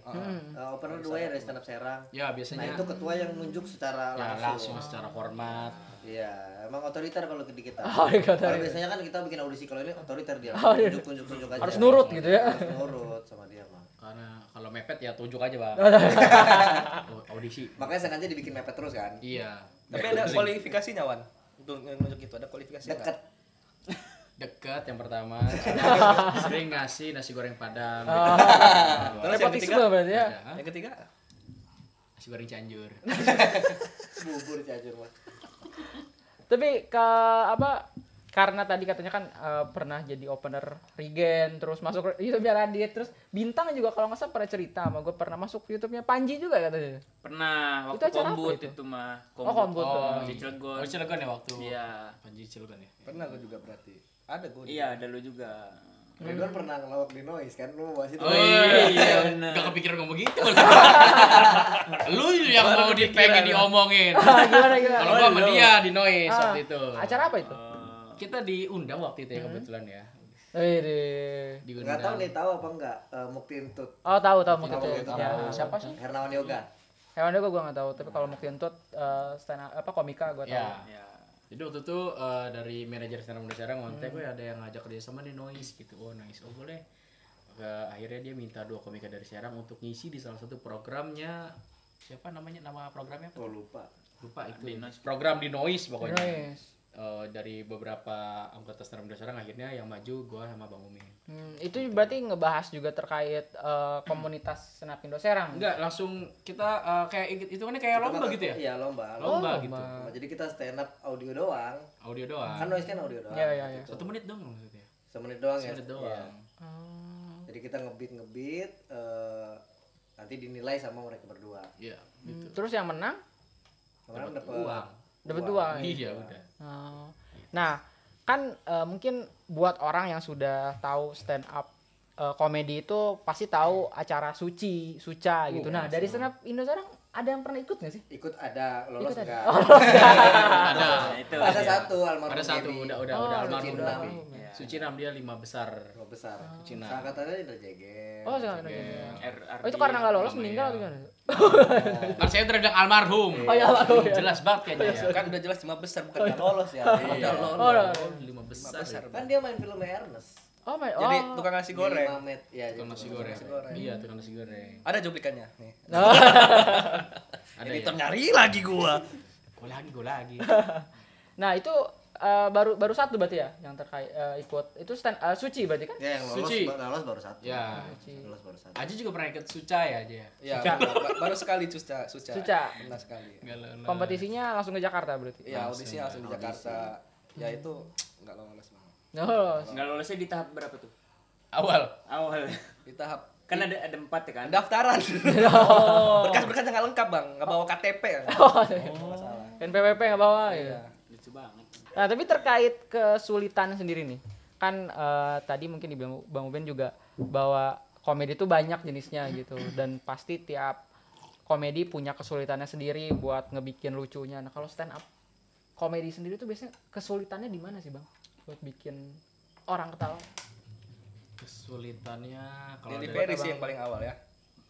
Opener 2 ya dari stand up Serang. Ya Nah biasanya itu ketua yang nunjuk secara langsung secara hormat. Iya, emang otoriter kalau di kita. Oh, di otoriter. Kalau biasanya kan kita bikin audisi, kalau ini otoriter dia. Tunjuk aja. Harus nurut gitu ya. Harus nurut sama dia mah. Karena kalau mepet ya tunjuk aja, Bang. Audisi. Makanya sengaja dibikin mepet terus kan. Iya. Tapi ada kualifikasinya, Wan. Untuk nunjuk itu ada kualifikasinya. Deket. Dekat yang pertama. Sering ngasih nasi goreng Padang. Terus yang ketiga? Nepotisme berarti ya. Ada. Yang ketiga? Nasi goreng Cianjur. Bubur Cianjur mah. Tapi karena tadi katanya kan pernah jadi opener Regen, terus masuk YouTube-nya Radit, terus Bintang juga kalau nggak salah pernah cerita sama gue pernah masuk YouTube-nya Panji juga katanya. Pernah Itu waktu acara apa kombut itu? itu mah. Kombut. Di Cilegon. Oh, Cilegon ya waktu. Iya. Panji Cilegon ya. Pernah gue juga berarti. Ada gue. Iya, ada lu juga. Ridwan pernah ngelawak di Noise kan, lu bahas itu. Oh iya, benar. gak kepikiran ngomong gitu. Lu yang mau pengen diomongin. Gimana? Kalau gua sama dia di Noise waktu itu. Acara apa itu? Kita diundang waktu itu ya kebetulan ya. Enggak tahu nih, tahu apa enggak Mukti Entut. Oh, tahu mungkin Tahu, itu. tahu. Ya, siapa sih? Hernawan Yoga. Hewan gue nggak tahu, tapi kalau Mukti Entut stand up komika gue tahu. Ya. Ya. Jadi waktu itu dari manajer Stand Up Indo Serang ngontek gue ada yang ngajak kerja sama di Noise gitu. Oh Noise, oh boleh. Akhirnya dia minta 2 komika dari Serang untuk ngisi di salah satu programnya. Siapa namanya? Nama programnya apa? Oh lupa. Lupa itu. Di Noise. Program di Noise pokoknya. Nice. Dari beberapa anggota Stand Up Indo Serang akhirnya yang maju gue sama Bang Umi. Itu berarti ngebahas juga terkait komunitas Stand Up Indo Serang. Enggak, langsung kita kayak itu kan kayak lomba gitu ya? Iya, lomba. Lomba Oh, gitu. Lomba. Jadi kita stand up audio doang. Audio doang. Kan Noise kan audio doang. Iya. 1 menit dong maksudnya. Semenit doang ya. 1 menit doang. Iya. Jadi kita ngebeat nanti dinilai sama mereka berdua. Iya, gitu. Terus yang menang Kemarin dapat Uang. dapat uang. Iya, udah. Nah, kan mungkin buat orang yang sudah tahu stand up komedi itu pasti tahu acara Suca gitu. Nah, dari stand up Indo Serang ada yang pernah ikut nggak sih? Ikut ada, lolos Ikut enggak? Ada. Nah, itu. Ada satu almarhum. Ada satu Dedi. udah Oh, almarhum Suci tapi. enam. Suci 6 dia 5 besar. Dua besar. Cina. Seangkatannya Indra Jegel. Oh, sekarang ada. RRD. Oh, itu karena nggak lolos Sama meninggal ya. atau gimana? Kan saya udah bilang almarhum. Oh ya, almarhum. Jelas banget kayaknya ya. Kan udah jelas 5 besar bukan nggak lolos ya. Iya. Oh, udah. 5 besar. Kan dia main filmnya Ernest. Oh, Jadi tukang nasi goreng. Di Mamet. Ya, Tukang nasi goreng. Iya, tukang nasi goreng. Ada cuplikannya nih. Ada Editor ya. nyari lagi gua. Gue lagi. Nah, itu baru satu berarti ya yang terkait ikut itu Suci berarti kan? Ya, yang Suci. lolos baru satu. Ya. Lolos baru satu. Aji juga pernah ikut Suca ya aja. Ya, baru sekali Suca. Suca. Pernah sekali. Kompetisinya langsung ke Jakarta berarti. Iya, audisinya langsung di Jakarta. Ya itu nggak lolos banget. Oh, Nggak lolosnya di tahap berapa tuh? Awal. Awal. Di tahap Kan ada 4 ya kan? pendaftaran. Berkas-berkasnya nggak lengkap bang, nggak bawa KTP kan? Masalah. kan PPP nggak bawa ya. Lucu banget. Nah, tapi terkait kesulitan sendiri nih. Kan tadi mungkin dibilang Bang Uben juga bahwa komedi itu banyak jenisnya gitu dan pasti tiap komedi punya kesulitannya sendiri buat ngebikin lucunya. Nah, kalau stand up komedi sendiri tuh biasanya kesulitannya di mana sih, Bang? Buat bikin orang ketawa. Kesulitannya kalau Jadi dari Ferry sih yang paling awal ya.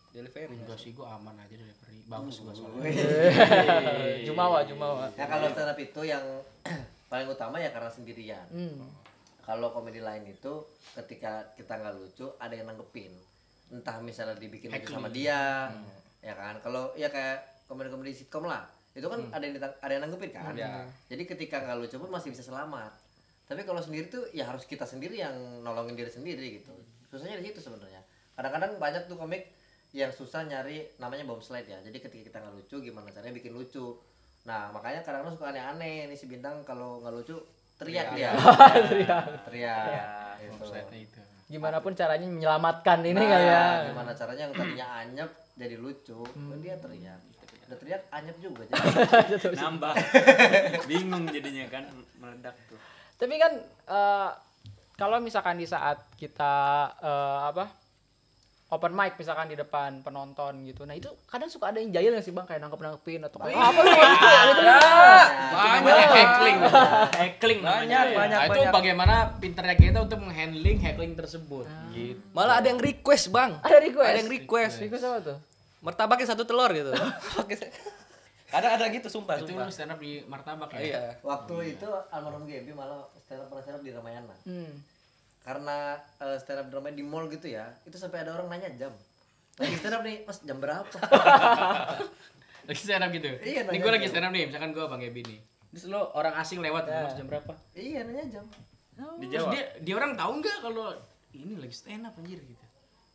Delivery. Enggak sih, gue aman aja delivery. Bagus gue soalnya. Jumawa. Ya kalau stand up itu yang paling utama ya karena sendirian. Kalau komedi lain itu ketika kita nggak lucu ada yang nanggepin. Entah misalnya dibikin lucu sama dia, ya kan. Kalau ya kayak komedi-komedi sitkom lah, itu kan ada yang nanggepin kan. Jadi ketika nggak lucu pun masih bisa selamat. Tapi kalau sendiri tuh ya harus kita sendiri yang nolongin diri sendiri gitu. Susahnya di situ sebenarnya. Kadang-kadang banyak tuh komik yang susah nyari namanya bomb slide ya. Jadi ketika kita nggak lucu gimana caranya bikin lucu. Nah makanya kadang-kadang suka aneh-aneh nih si bintang kalau nggak lucu teriak dia. Teriak. Gitu. Itu. Gimana pun caranya menyelamatkan ini Nah, kali ya. Gimana caranya yang tadinya anyep jadi lucu, dia teriak. Udah teriak anyep juga jadi. Nambah. Bingung jadinya kan meledak tuh. Tapi kan kalau misalkan di saat kita open mic misalkan di depan penonton gitu. Nah, itu kadang suka ada yang jahil nggak sih Bang, kayak nangkep-nangkepin atau kayak apa lu gitu. Banyak heckling. Heckling Banyak. Nah, itu bagaimana pinternya kita untuk menghandling heckling tersebut. Gitu. Malah ada yang request, Bang. Ada request. Ada yang request. Request apa tuh? Martabaknya 1 telur gitu. Kadang ada gitu sumpah. Itu lu stand up di martabak ya? Iya. Waktu itu almarhum Gaby malah stand up di Ramayana. Karena stand up drama di mall gitu ya, itu sampai ada orang nanya jam. Lagi stand up nih, Mas jam berapa? Lagi stand up gitu? Iya, Ini nanya gue lagi jam. stand up nih, misalkan gue Bang Gaby nih. Terus lo orang asing lewat, Mas jam berapa? Iya nanya jam. Terus dia orang tahu nggak kalau ini lagi stand up anjir gitu?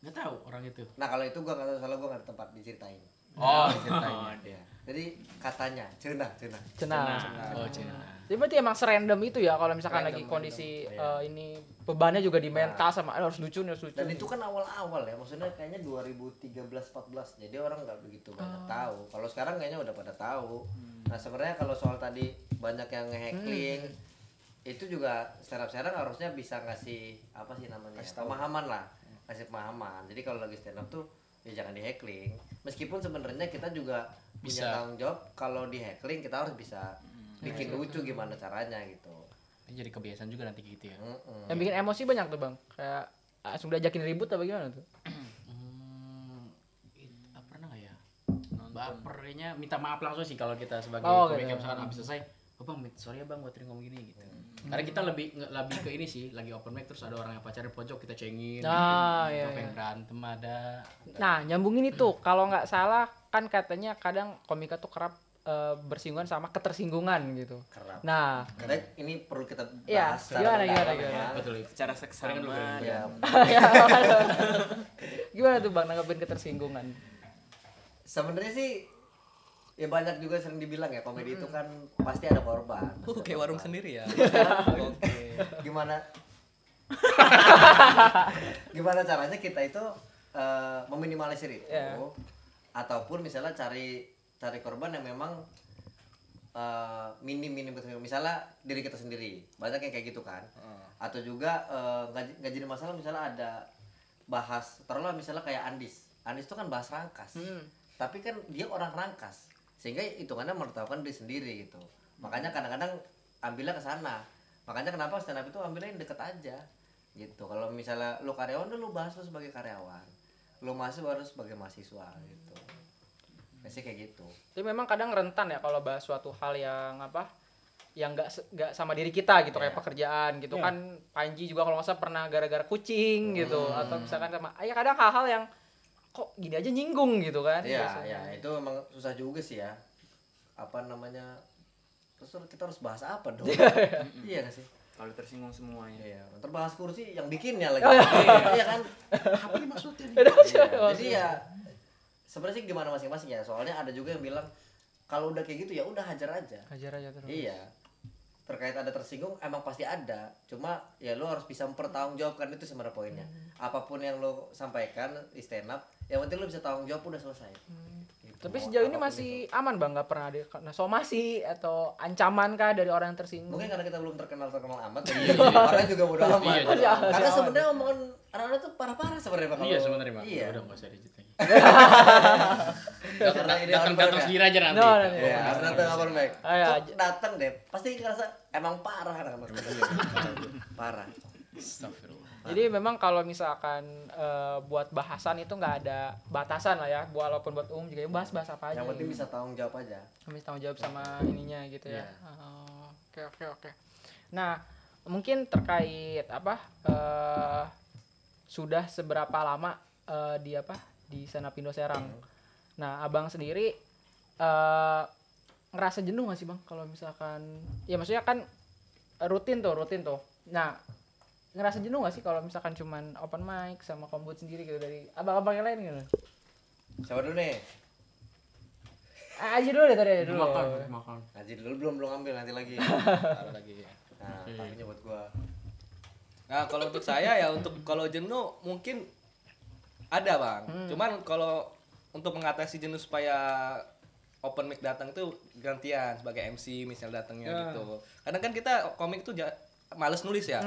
Nggak tahu orang itu. Nah kalau itu gua nggak tahu, soalnya gua nggak ada tempat diceritain. Oh, ceritanya. Iya. Jadi katanya, cenah. Cenah. Oh, Cina. Jadi berarti emang serandom itu ya kalau misalkan lagi kondisi ini bebannya juga di mental sama harus lucu. Dan itu kan awal-awal ya, maksudnya kayaknya 2013-14, jadi orang nggak begitu banyak tahu. Kalau sekarang kayaknya udah pada tahu. Nah sebenarnya kalau soal tadi banyak yang nge-heckling, itu juga stand up harusnya bisa ngasih apa sih namanya, pemahaman lah, ngasih pemahaman. Jadi kalau lagi stand up tuh ya jangan di-heckling. Meskipun sebenarnya kita juga punya tanggung jawab, kalau di-heckling kita harus bisa bikin lucu gimana caranya gitu. Ini jadi kebiasaan juga nanti gitu ya. Yang bikin emosi banyak tuh Bang. Kayak langsung diajakin ribut apa gimana tuh? Pernah nggak ya? Bapernya minta maaf langsung sih kalau kita sebagai gitu. komik yang misalkan habis selesai, oh Bang, sorry ya Bang, gue tadi ngomong gini gitu. Karena kita lebih ke ini sih, lagi open mic terus ada orang yang pacaran di pojok kita cengin. Nah, gitu. iya, Pengen berantem ada. Nah, nyambungin itu. Kalau nggak salah kan katanya kadang komika tuh kerap bersinggungan sama ketersinggungan gitu. Kerap. Nah, Karena ini perlu kita iya, bahas secara gimana? mendalam ya. Betul itu. Secara seksama. Ya, gimana tuh Bang nanggepin ketersinggungan? sebenarnya sih ya banyak juga sering dibilang ya komedi itu kan pasti ada korban. Kayak warung sendiri ya. Oke. Gimana gimana caranya kita itu meminimalisir itu, ataupun misalnya cari korban yang memang minim misalnya diri kita sendiri, banyak yang kayak gitu kan. Atau juga nggak jadi masalah misalnya ada bahas taruhlah misalnya kayak Andis itu kan bahas rangkas, tapi kan dia orang rangkas sehingga hitungannya menertawakan diri sendiri gitu. Makanya kadang-kadang ambilnya ke sana. Makanya kenapa stand up itu ambilnya yang deket aja gitu. Kalau misalnya lu karyawan, lu bahas lu sebagai karyawan, lu mahasiswa harus sebagai mahasiswa gitu. Biasanya kayak gitu. Tapi memang kadang rentan ya kalau bahas suatu hal yang yang nggak sama diri kita gitu, kayak pekerjaan gitu kan. Panji juga kalau nggak salah pernah gara-gara kucing gitu, atau misalkan sama kadang hal-hal yang kok gini aja nyinggung gitu kan. Iya, itu memang susah juga sih ya. Apa namanya? Terus kita harus bahas apa dong? Iya nggak sih? Kalau tersinggung semuanya. Iya, ntar bahas kursi yang bikinnya lagi. Iya kan? Apa nih maksudnya nih? Jadi ya sebenarnya sih gimana masing-masing ya. Soalnya ada juga yang bilang kalau udah kayak gitu ya udah hajar aja. Hajar aja terus. Iya. Terkait ada tersinggung emang pasti ada. Cuma ya lo harus bisa mempertanggungjawabkan itu sebenarnya poinnya. Apapun yang lo sampaikan di stand up, yang penting lo bisa tanggung jawab udah selesai. Gitu. Tapi sejauh ini masih aman Bang, nggak pernah ada kena somasi atau ancaman kah dari orang yang tersinggung? Mungkin karena kita belum terkenal amat, orang juga bodo amat. Karena sebenarnya omongan anak-anak tuh parah-parah sebenarnya Pak. Iya sebenarnya Bang. Iya. Udah nggak usah dicit lagi. Karena ini Datang sendiri aja nanti. Iya, datang apa baik. Ayo, Datang deh, pasti ngerasa emang parah anak-anak. Parah. Astagfirullah. Jadi memang kalau misalkan buat bahasan itu nggak ada batasan lah ya, walaupun buat umum juga bahas apa aja. Yang penting bisa tanggung jawab aja. Bisa tanggung jawab sama ininya gitu ya. Oh, oke. Nah, mungkin terkait apa sudah seberapa lama di Senapindo Serang. Nah, Abang sendiri ngerasa jenuh nggak sih Bang kalau misalkan ya maksudnya kan rutin tuh. Nah, ngerasa jenuh gak sih kalau misalkan cuman open mic sama kombut sendiri gitu dari abang-abang yang lain gitu? Siapa dulu nih? Aji dulu deh tadi dulu. Makan. Aji dulu belum ambil, nanti lagi. Ada lagi. Nah, tapinya buat gua. Nah, kalau untuk saya ya kalau jenuh mungkin ada, Bang. Cuman kalau untuk mengatasi jenuh supaya open mic datang itu gantian sebagai MC misal datangnya gitu. Kadang kan kita komik tuh males nulis ya.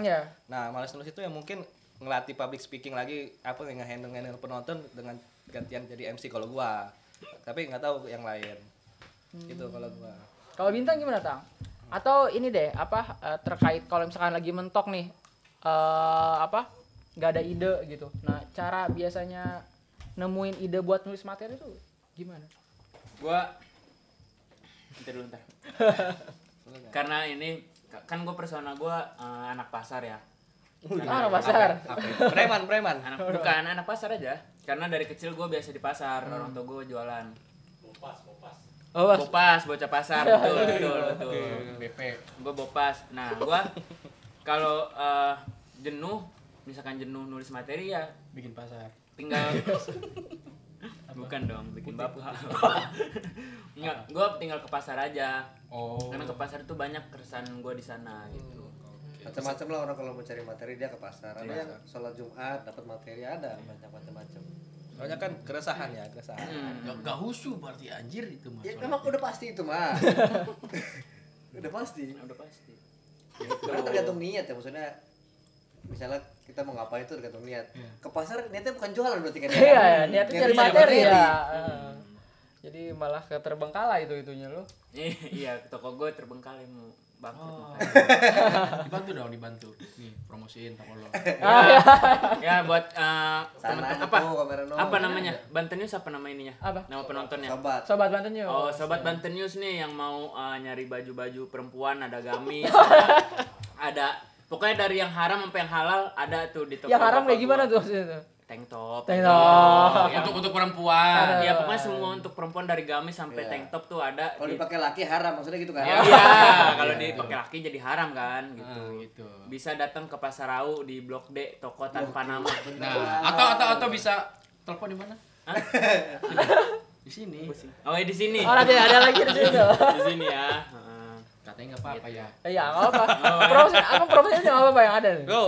Nah, males nulis itu yang mungkin ngelatih public speaking lagi nge-handle penonton dengan gantian jadi MC kalau gua. Tapi nggak tahu yang lain. Gitu kalau gua. Kalau Bintang gimana, Tang? Atau ini deh, terkait kalau misalkan lagi mentok nih nggak ada ide gitu. Nah, cara biasanya nemuin ide buat nulis materi itu gimana? Gua bentar. Karena ini kan gue persona gue anak pasar ya. Anak pasar. Preman. Bukan anak pasar aja. Karena dari kecil gue biasa di pasar, orang tua gue jualan. Bopas, bocah pasar, betul. BP. Gue bopas. Nah, gue kalau jenuh, misalkan jenuh nulis materi ya Bikin pasar. tinggal bukan dong bikin bapak. Enggak, gue tinggal ke pasar aja. Karena ke pasar itu banyak keresahan gue di sana gitu. Macam-macam lah orang kalau mau cari materi dia ke pasar. Ada yang sholat Jumat dapat materi, ada macam-macam. Soalnya kan keresahan. Gak husu berarti anjir itu mah. Ya memang udah pasti itu mah. Udah pasti. Karena tergantung niat ya, maksudnya misalnya kita mau ngapain itu tergantung niat. Ke pasar niatnya bukan jualan berarti kan. Iya, niatnya cari materi ya. Jadi malah keterbengkalai itunya lo. Iya, toko gue terbengkalai mau bangkrut. Dibantu. Nih, promosiin toko lo. Ya buat Sana teman-teman apa namanya? Banten News apa nama ininya? Apa? Nama penontonnya? Sobat Banten News. Oh, Sobat Banten News nih yang mau nyari baju-baju perempuan, ada gamis, ada pokoknya dari yang haram sampai yang halal ada tuh di toko. Yang haram kayak gimana tuh maksudnya tuh? Tank top. Ya, Untuk perempuan. Ya pokoknya semua untuk perempuan dari gamis sampai tank top tuh ada. Kalau dipakai laki haram maksudnya gitu kan? Iya, kalau dipakai laki jadi haram kan gitu. Bisa datang ke Pasar Rau di Blok D, toko tanpa nama. Nah, atau bisa telepon di mana? Di sini. Oh, di sini. Oh, ada lagi di sini tuh. Di sini ya. Katanya enggak apa-apa ya. Iya, enggak apa-apa. Profilnya enggak apa-apa yang ada nih. Go.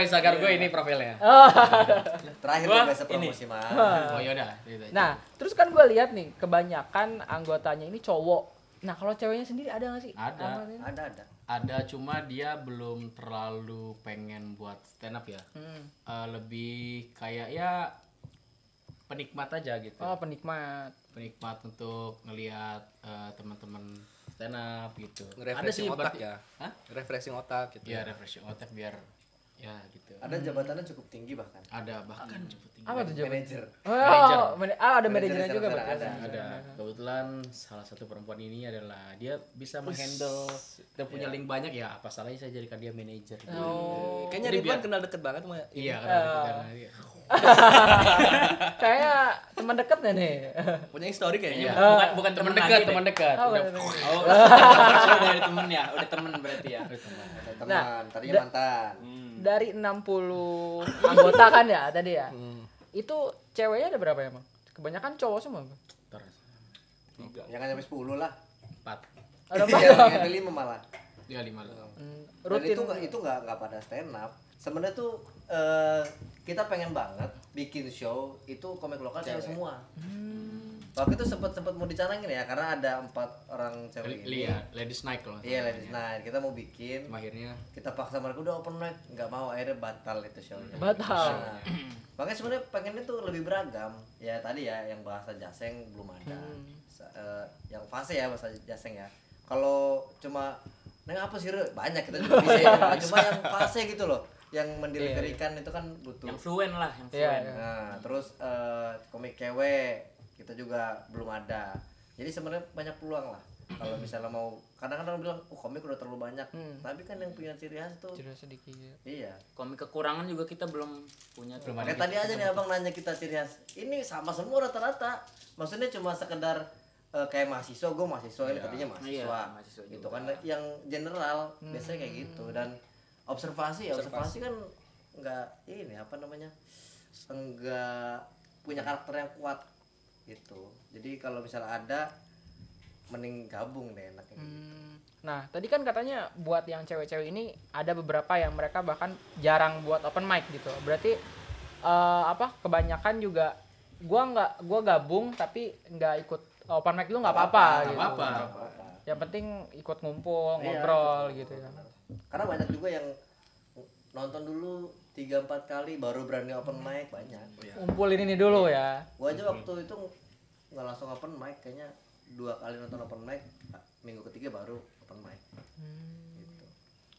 Instagram gue ini profilnya. Terakhir Gua tuh biasa promosi mah. Oh yaudah. Nah, terus kan gue lihat nih, kebanyakan anggotanya ini cowok. Nah, kalau ceweknya sendiri ada nggak sih? Ada. Ada, cuma dia belum terlalu pengen buat stand up ya. Lebih kayak ya penikmat aja gitu. Oh, penikmat. Penikmat untuk ngelihat teman-teman stand up gitu. Refreshing otak ya. Hah? Refreshing otak gitu. Ya refreshing otak biar ya gitu. Ada jabatannya cukup tinggi bahkan. Ada bahkan cukup tinggi. Apa tuh jawabnya? Manajer. Ada manajernya juga berarti. ada. Kebetulan salah satu perempuan ini adalah dia bisa menghandle dan punya link banyak ya. Apa salahnya saya jadikan dia manajer. Oh. Kayaknya Ridwan kenal deket banget sama Iya karena dia. Kayak teman dekatnya nih. punya histori kayaknya. Bukan Teman teman dekat, lagi teman deh. dekat. Oh, Udah. Oh, dari temen ya, udah temen berarti ya. Teman, tadinya mantan. Dari 60 anggota kan ya tadi ya. Itu ceweknya ada berapa ya, Bang? Kebanyakan cowok semua, Bang. Terus. Jangan sampai 10 lah. 4. Ada Iya, berapa? 5 malah. Ya 5 lah. Dan Rutin. itu nggak pada stand up. Sebenarnya tuh kita pengen banget bikin show itu komik lokal cewek semua. Waktu itu sempat mau dicanangin ya karena ada 4 orang cewek ini. Lihat, Ladies Night kalau. Iya, Ladies Night. Kita mau bikin. Akhirnya Kita paksa mereka udah open mic, nggak mau, akhirnya batal itu show-nya. Batal. Nah, makanya sebenarnya pengennya tuh lebih beragam. Ya tadi ya yang bahasa Jaseng belum ada. Yang fase ya bahasa Jaseng ya. Kalau cuma neng apa sih Re? Banyak kita juga bisa ya. Cuma yang fase gitu loh. yang mendeliverikan itu kan butuh. Yang fluent lah, yang Iya, fluent. iya. Nah, terus komik cewek kita juga belum ada. Jadi sebenarnya banyak peluang lah. Kalau misalnya mau, kadang-kadang bilang, komik udah terlalu banyak. Tapi kan yang punya ciri khas tuh. Ciri sedikit. Iya. Komik kekurangan juga kita belum punya. Belum ada. Kayak tadi aja nih abang nanya kita ciri khas. Ini sama semua rata-rata. Maksudnya cuma sekedar kayak mahasiswa, gue mahasiswa ini tadinya mahasiswa. Iya, mahasiswa Gitu juga. kan yang general biasanya kayak gitu. Dan observasi kan enggak ini apa namanya? Enggak punya karakter yang kuat gitu. Jadi kalau misalnya ada mending gabung deh enaknya gitu. Nah, tadi kan katanya buat yang cewek-cewek ini ada beberapa yang mereka bahkan jarang buat open mic gitu. Berarti kebanyakan juga gua gabung tapi nggak ikut open mic dulu nggak apa-apa gitu. apa-apa. Yang penting ikut ngumpul, Iya, ngobrol betul, gitu ya. Karena banyak juga yang nonton dulu 3-4 kali baru berani open mic banyak. Ngumpulin ini dulu ya. Gua aja waktu itu nggak langsung open mic, kayaknya 2 kali nonton open mic, minggu ketiga baru open mic. Gitu.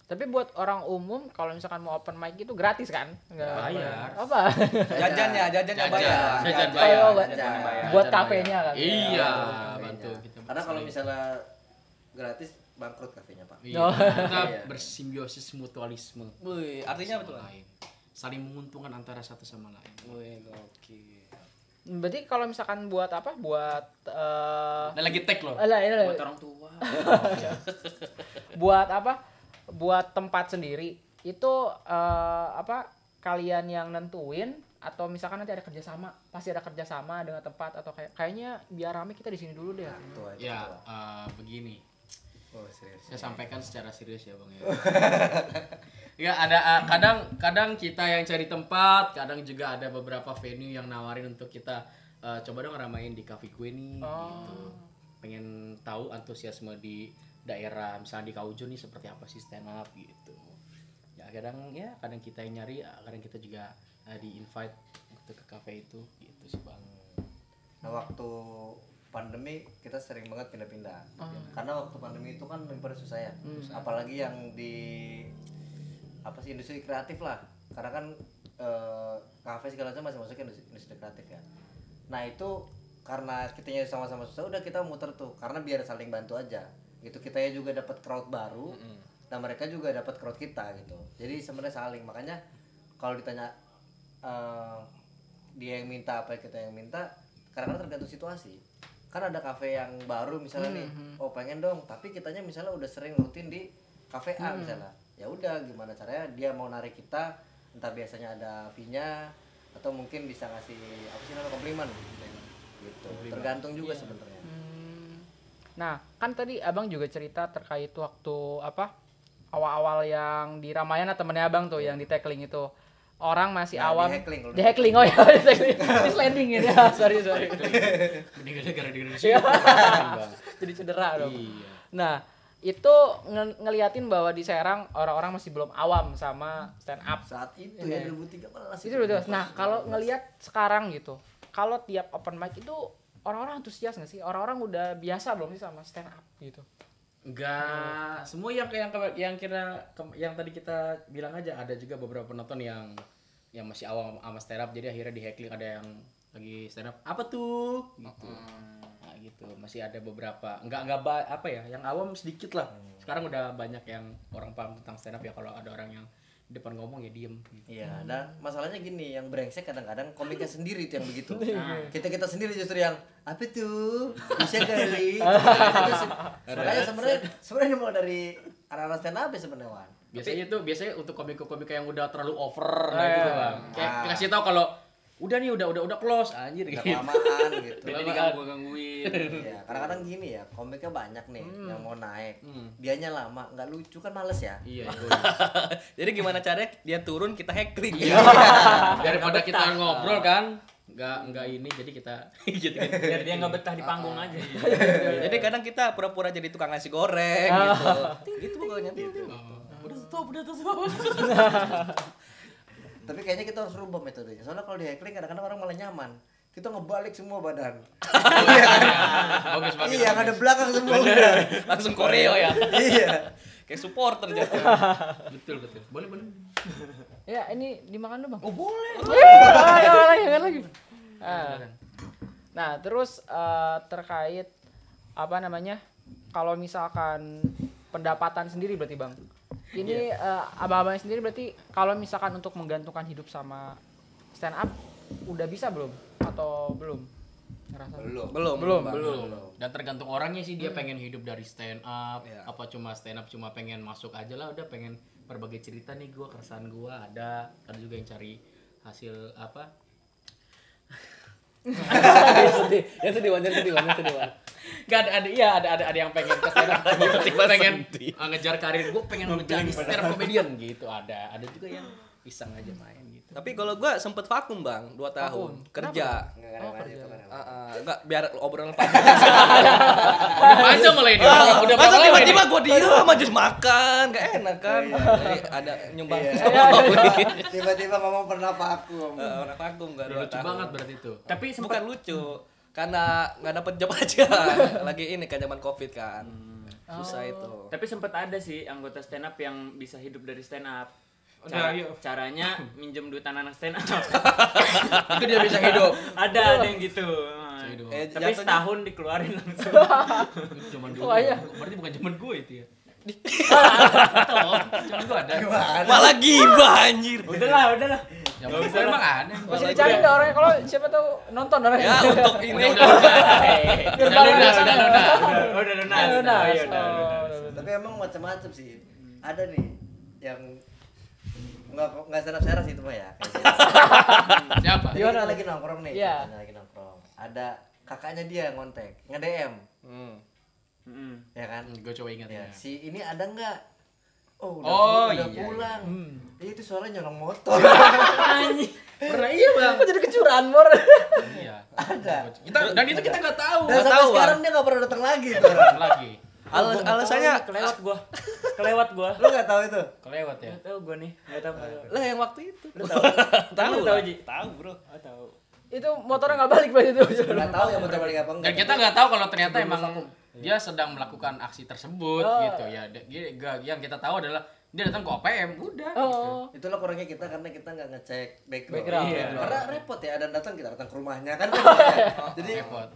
Tapi buat orang umum kalau misalkan mau open mic itu gratis kan? Nggak Bayar. Apa? Jajannya bayar. Jajan Oh, bayar. buat- Jajan buat bayar. kafenya kan? Iya, Kafenya. bantu kita. Karena kalau misalnya gratis bangkrut kafenya Pak. Iya, Oh. kita Iya. bersimbiosis mutualisme. Wih, artinya apa tuh? Sama lain. Saling menguntungkan antara satu sama lain. Wih, gokil. Berarti kalau misalkan buat apa? Buat Ada lagi tag loh. Buat orang tua. buat apa? Buat tempat sendiri itu kalian yang nentuin atau misalkan nanti ada kerjasama, pasti ada kerjasama dengan tempat atau kayaknya biar rame kita di sini dulu deh. Tuh, itu Ya, tuh. begini. Oh, serius. Saya sampaikan secara serius ya, Bang ya. Ya, ada kadang kita yang cari tempat, kadang juga ada beberapa venue yang nawarin untuk kita coba dong ramain di cafe gue nih gitu. Pengen tahu antusiasme di daerah, misalnya di Kaujo nih seperti apa sih stand up gitu. Ya, kadang kita yang nyari, kadang kita juga di invite untuk ke cafe itu gitu sih, Bang. Nah, waktu pandemi kita sering banget pindah-pindah. Karena waktu pandemi itu kan lebih pada susah ya. Apalagi yang di industri kreatif lah. Karena kan kafe segala macam masih masuk ke industri kreatif ya. Nah, itu karena kitanya sama-sama susah, udah kita muter tuh karena biar saling bantu aja. Gitu, kitanya juga dapat crowd baru dan mereka juga dapat crowd kita gitu. Jadi sebenarnya saling. Makanya kalau ditanya dia yang minta apa kita yang minta, kadang-kadang tergantung situasi. Kan ada kafe yang baru misalnya nih, oh pengen dong, tapi kitanya misalnya udah sering rutin di kafe A misalnya. Ya udah, gimana caranya dia mau narik kita, entah biasanya ada fee-nya atau mungkin bisa ngasih apa sih namanya, komplimen gitu. Tergantung juga sebenarnya. Nah, kan tadi Abang juga cerita terkait waktu awal-awal yang di Ramayana temennya Abang tuh yang di tackling itu. Orang masih Nah, awam. di-heckling kalau Di heckling, oh ya. Di sliding gitu ya. Sorry. Gara-gara di Indonesia. Jadi cedera dong. Iya. Nah, itu ngeliatin bahwa di Serang orang-orang masih belum awam sama stand up. Saat itu Iya. ya 2013 Itu udah. Nah, kalau ngelihat sekarang gitu, kalau tiap open mic itu orang-orang antusias nggak sih? Orang-orang udah biasa belum sih sama stand up gitu? Enggak, semua yang tadi kita bilang aja, ada juga beberapa penonton yang masih awam sama stand up, jadi akhirnya di heckling, ada yang lagi stand up apa tuh gitu. Nah, gitu. Masih ada beberapa. Yang awam sedikit lah. Sekarang udah banyak yang orang paham tentang stand up ya, kalau ada orang yang di depan ngomong ya diem gitu. Iya, dan masalahnya gini, yang brengsek kadang-kadang komiknya sendiri itu yang begitu. Kita sendiri justru yang apa tuh? Bisa kali. Makanya sebenarnya mulai dari anak-anak stand up ya sebenarnya, Wan. Biasanya untuk komik-komik yang udah terlalu over gitu, Bang. Kayak kasih tahu kalau udah close anjir gitu. Kelamaan gitu. Jadi digangguin. Iya, kadang-kadang gini ya, komiknya banyak nih yang mau naik. Dianya lama, nggak lucu kan, males ya. Iya, itu. Jadi gimana caranya dia turun kita heckling? Iya. Daripada kita ngobrol kan, nggak ini, jadi kita gitu kan. Biar dia nggak betah di panggung aja. Jadi kadang kita pura-pura jadi tukang nasi goreng gitu. Gitu pokoknya. Udah tutup. Tapi kayaknya kita harus rubah metodenya. Soalnya kalau di heckling kadang-kadang orang malah nyaman. Kita ngebalik semua badan. Bagus. Iya, ada belakang semua udah. Langsung koreo ya. Iya. Kayak supporter jatuh. Betul. Boleh. Ya, ini dimakan dulu, Bang. Oh boleh. Jangan lagi. Nah, terus terkait apa namanya? Kalau misalkan pendapatan sendiri berarti, Bang. Ini abang-abangnya sendiri berarti kalau misalkan untuk menggantungkan hidup sama stand up udah bisa belum atau belum? Ngerasa? Belum. Dan tergantung orangnya sih, dia pengen hidup dari stand up, apa cuma stand up cuma pengen masuk aja lah, udah pengen berbagi cerita nih gua, keresahan gua ada juga yang cari hasil apa. sedih banget. Gak ada yang pengen ke stand up, tiba-tiba pengen ngejar karir, gua pengen menjadi stand up comedian gitu, ada juga yang iseng aja main gitu. Tapi kalau gua sempet vakum, Bang, 2 tahun kerja. Enggak biar obrolan panjang. Panjang mulai dia. Udah Masa berapa tiba-tiba lama gua diam aja makan, gak enak kan. Jadi ada nyumbang. Tiba-tiba ngomong pernah vakum. Orang vakum enggak 2 lucu tahun. banget berarti itu. Tapi Bukan sempat lucu, karena nggak dapet job aja. Lagi ini kan zaman Covid kan. Susah itu. Tapi sempat ada sih anggota stand up yang bisa hidup dari stand up. Iya. Caranya minjem duit anak stand up. Itu dia bisa hidup. ada yang gitu. hidup. Tapi setahun dikeluarin langsung. Zaman dulu. Oh, iya. Berarti bukan zaman gue itu ya. Zaman gue ada. Malah gibah anjir. Udahlah. Zaman gue emang ada. Masih dicari deh orangnya, kalau siapa tahu nonton orangnya. Ya untuk ini Udah lunas. Udah lunas. Tapi emang macam-macam sih. Ada nih yang nggak stand-up sih itu mah ya. Siapa? Jadi kita lagi nongkrong nih. Iya. Kita lagi nongkrong. Ada kakaknya dia ngontek, nge-DM. Ya kan? Gue coba ingat Ya, ya. si ini ada nggak? Oh, Oh, udah iya. pulang. Itu soalnya nyolong motor. Pernah iya bang. Kok jadi kecurangan, Mor? Iya. Ada. Dan itu kita nggak tahu. Dan sampai tahu, sekarang dia nggak pernah datang lagi tuh orang. Lagi. alasannya kelewat gua. Lu nggak tahu itu? Kelewat ya. Nggak tahu gua nih. Nggak tahu. lah yang waktu itu. Tahu Ji. Tahu, Bro. Tahu. Itu motornya nggak balik pas itu. Nggak tahu ya motor balik apa enggak. Dan kita nggak tahu kalau ternyata emang dia sedang melakukan aksi tersebut gitu ya. Yang kita tahu adalah dia datang ke OPM, udah. Oh. Itulah kurangnya kita karena kita nggak ngecek Background. Iya. Karena repot ya, dan datang kita datang ke rumahnya kan. Jadi Repot.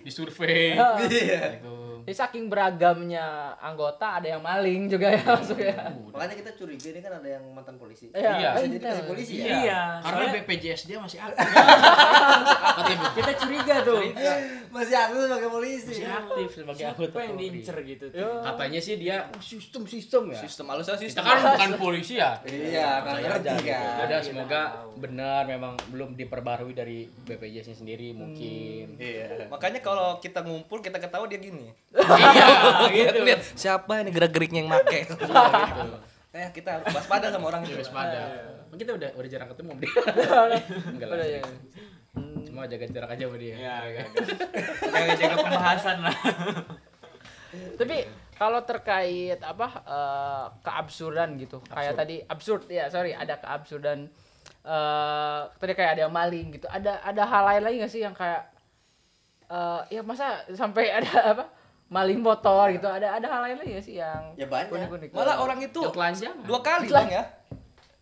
Disurvei. iya. Gitu. Jadi saking beragamnya anggota ada yang maling juga ya maksudnya. Makanya kita curiga ini kan ada yang mantan polisi. Iya. Bisa jadi kasih polisi ya. Iya. Karena Soalnya BPJS dia masih aktif. kita curiga tuh. Masih aktif sebagai polisi. Masih aktif sebagai anggota Siapa yang Polri. diincer gitu tuh. Katanya sih dia sistem ya. Sistem halusnya Kita sistem. kan bukan polisi ya. Iya, nggak Percaya ngerti aja gitu. kan. Udah semoga benar memang belum diperbarui dari BPJS-nya sendiri mungkin. Iya. Makanya kalau kita ngumpul kita ketawa dia gini. Iya, gitu. Lihat siapa ini gerak-geriknya yang make. Gitu. Kita harus waspada sama orang itu. Waspada. Kita udah jarang ketemu sama dia. Enggak lah. Udah, ya. Cuma jaga jarak aja sama dia. Ya, jaga pembahasan lah. Tapi kalau terkait apa keabsurdan gitu, kayak tadi absurd ya, ada keabsurdan tadi kayak ada yang maling gitu. Ada hal lain lagi nggak sih yang kayak ya masa sampai ada apa maling motor gitu? Ada hal lain lagi nggak sih yang Ya banyak. unik-unik? Malah orang itu Yang telanjang. 2 kali Bang ya.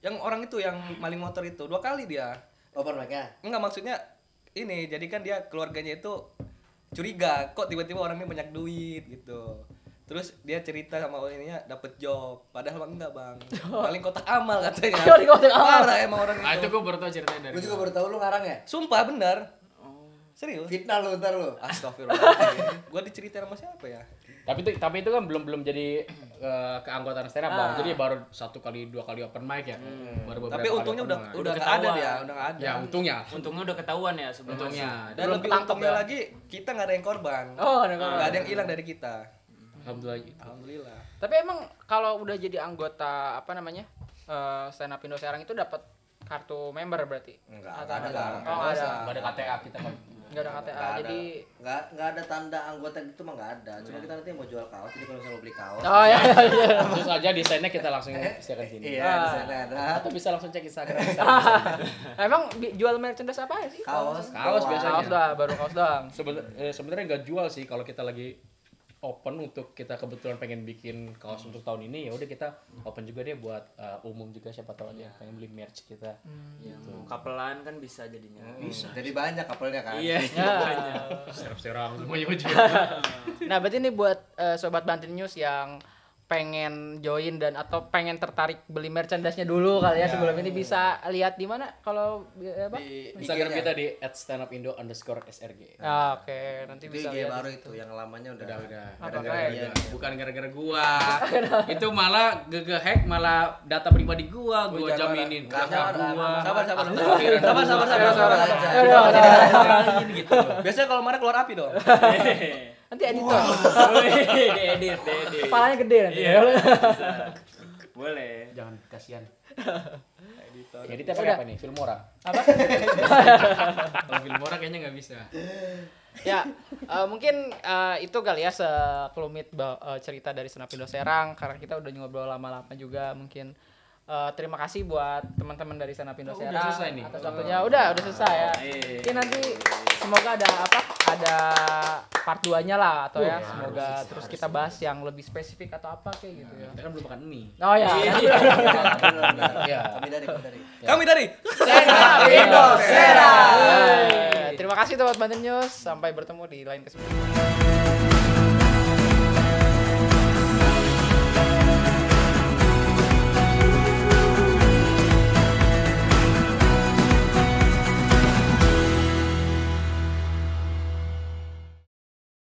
Yang orang itu yang maling motor itu 2 kali dia. Open mic-nya. Enggak, maksudnya ini, jadi kan dia keluarganya itu curiga kok tiba-tiba orang ini banyak duit gitu. Terus dia cerita sama orang ininya dapet job, padahal mah enggak bang, paling kotak amal katanya. Paling kotak amal. Parah emang orang Nah, itu. itu gue baru tau ceritanya dari. Gue juga baru tahu lu ngarang ya? Sumpah bener. Serius? Fitnah lu ntar lu. Astagfirullah. Gua diceritain sama siapa ya? Tapi itu kan belum jadi keanggotaan stand up bang. Jadi baru 1 kali 2 kali open mic ya. Baru beberapa Tapi kali untungnya open mic. udah nggak ada ketahuan. dia, udah nggak ada. Ya untungnya. Untungnya udah ketahuan ya sebelum Untungnya. Dan Belum lebih ketangkep untungnya ya? lagi kita nggak ada yang korban. Oh, ada korban. Nggak ada yang hilang dari kita. Alhamdulillah. Alhamdulillah. Tapi emang kalau udah jadi anggota apa namanya stand up Indo Serang itu dapat kartu member berarti? Enggak, Atau enggak ada. Oh, nggak ada. Gak ada KTA kita kan. Nggak ada KTA. Nggak ada. Jadi Nggak ada tanda anggota gitu mah nggak ada. Cuma kita nanti mau jual kaos, jadi kalau misalnya mau beli kaos. oh ya. Terus aja desainnya kita langsung siapkan sini. Iya, di sana ada. Atau bisa langsung cek Instagram. Emang jual merchandise apa ya sih? Kaos Kaos biasanya. Kaos dah, baru kaos doang. Sebenarnya nggak jual sih kalau kita lagi open untuk kita kebetulan pengen bikin kaos untuk tahun ini, ya udah kita open juga deh buat umum juga, siapa tahu ada yang pengen beli merch kita. Gitu. Kapelan kan bisa jadinya. Bisa. Jadi banyak couple-nya kan. Iya. Serang semuanya juga. Nah, berarti ini buat sobat Bantin News yang pengen join dan atau pengen tertarik beli merchandise-nya dulu kali ya sebelum ini, bisa lihat di mana kalau apa? Di Instagram IG-nya. kita di @standupindo_srg. Oke, nanti Itu bisa IG lihat. baru itu, yang lamanya udah. Apa Gara-gara keren? bukan gara-gara gua. Itu malah nge-hack, malah data pribadi gua jaminin. Nggak Kakak marah. gua. Sabar. Sabar Sabar. Gitu. Biasanya kalau marah keluar api dong. Nanti editor. Diedit. Kepalanya gede nanti. Boleh. Jangan kasihan. Jadi apa apa nih? Filmora. Apa? Kalau Filmora kayaknya nggak bisa. Ya, mungkin itu kali ya sekelumit cerita dari Senapindo Serang, karena kita udah ngobrol lama-lama juga. Mungkin terima kasih buat teman-teman dari Senapindo Udah Serang selesai nih? atas waktunya. Udah selesai ya. Mungkin nanti semoga ada part 2-nya lah atau ya, semoga terus kita bahas yang lebih spesifik atau apa kayak gitu ya. Kita kan belum makan mie. Oh ya. Benar. Iya. Kami dari. Senapindo Serang. Terima kasih Sobat Banten News, sampai bertemu di lain kesempatan.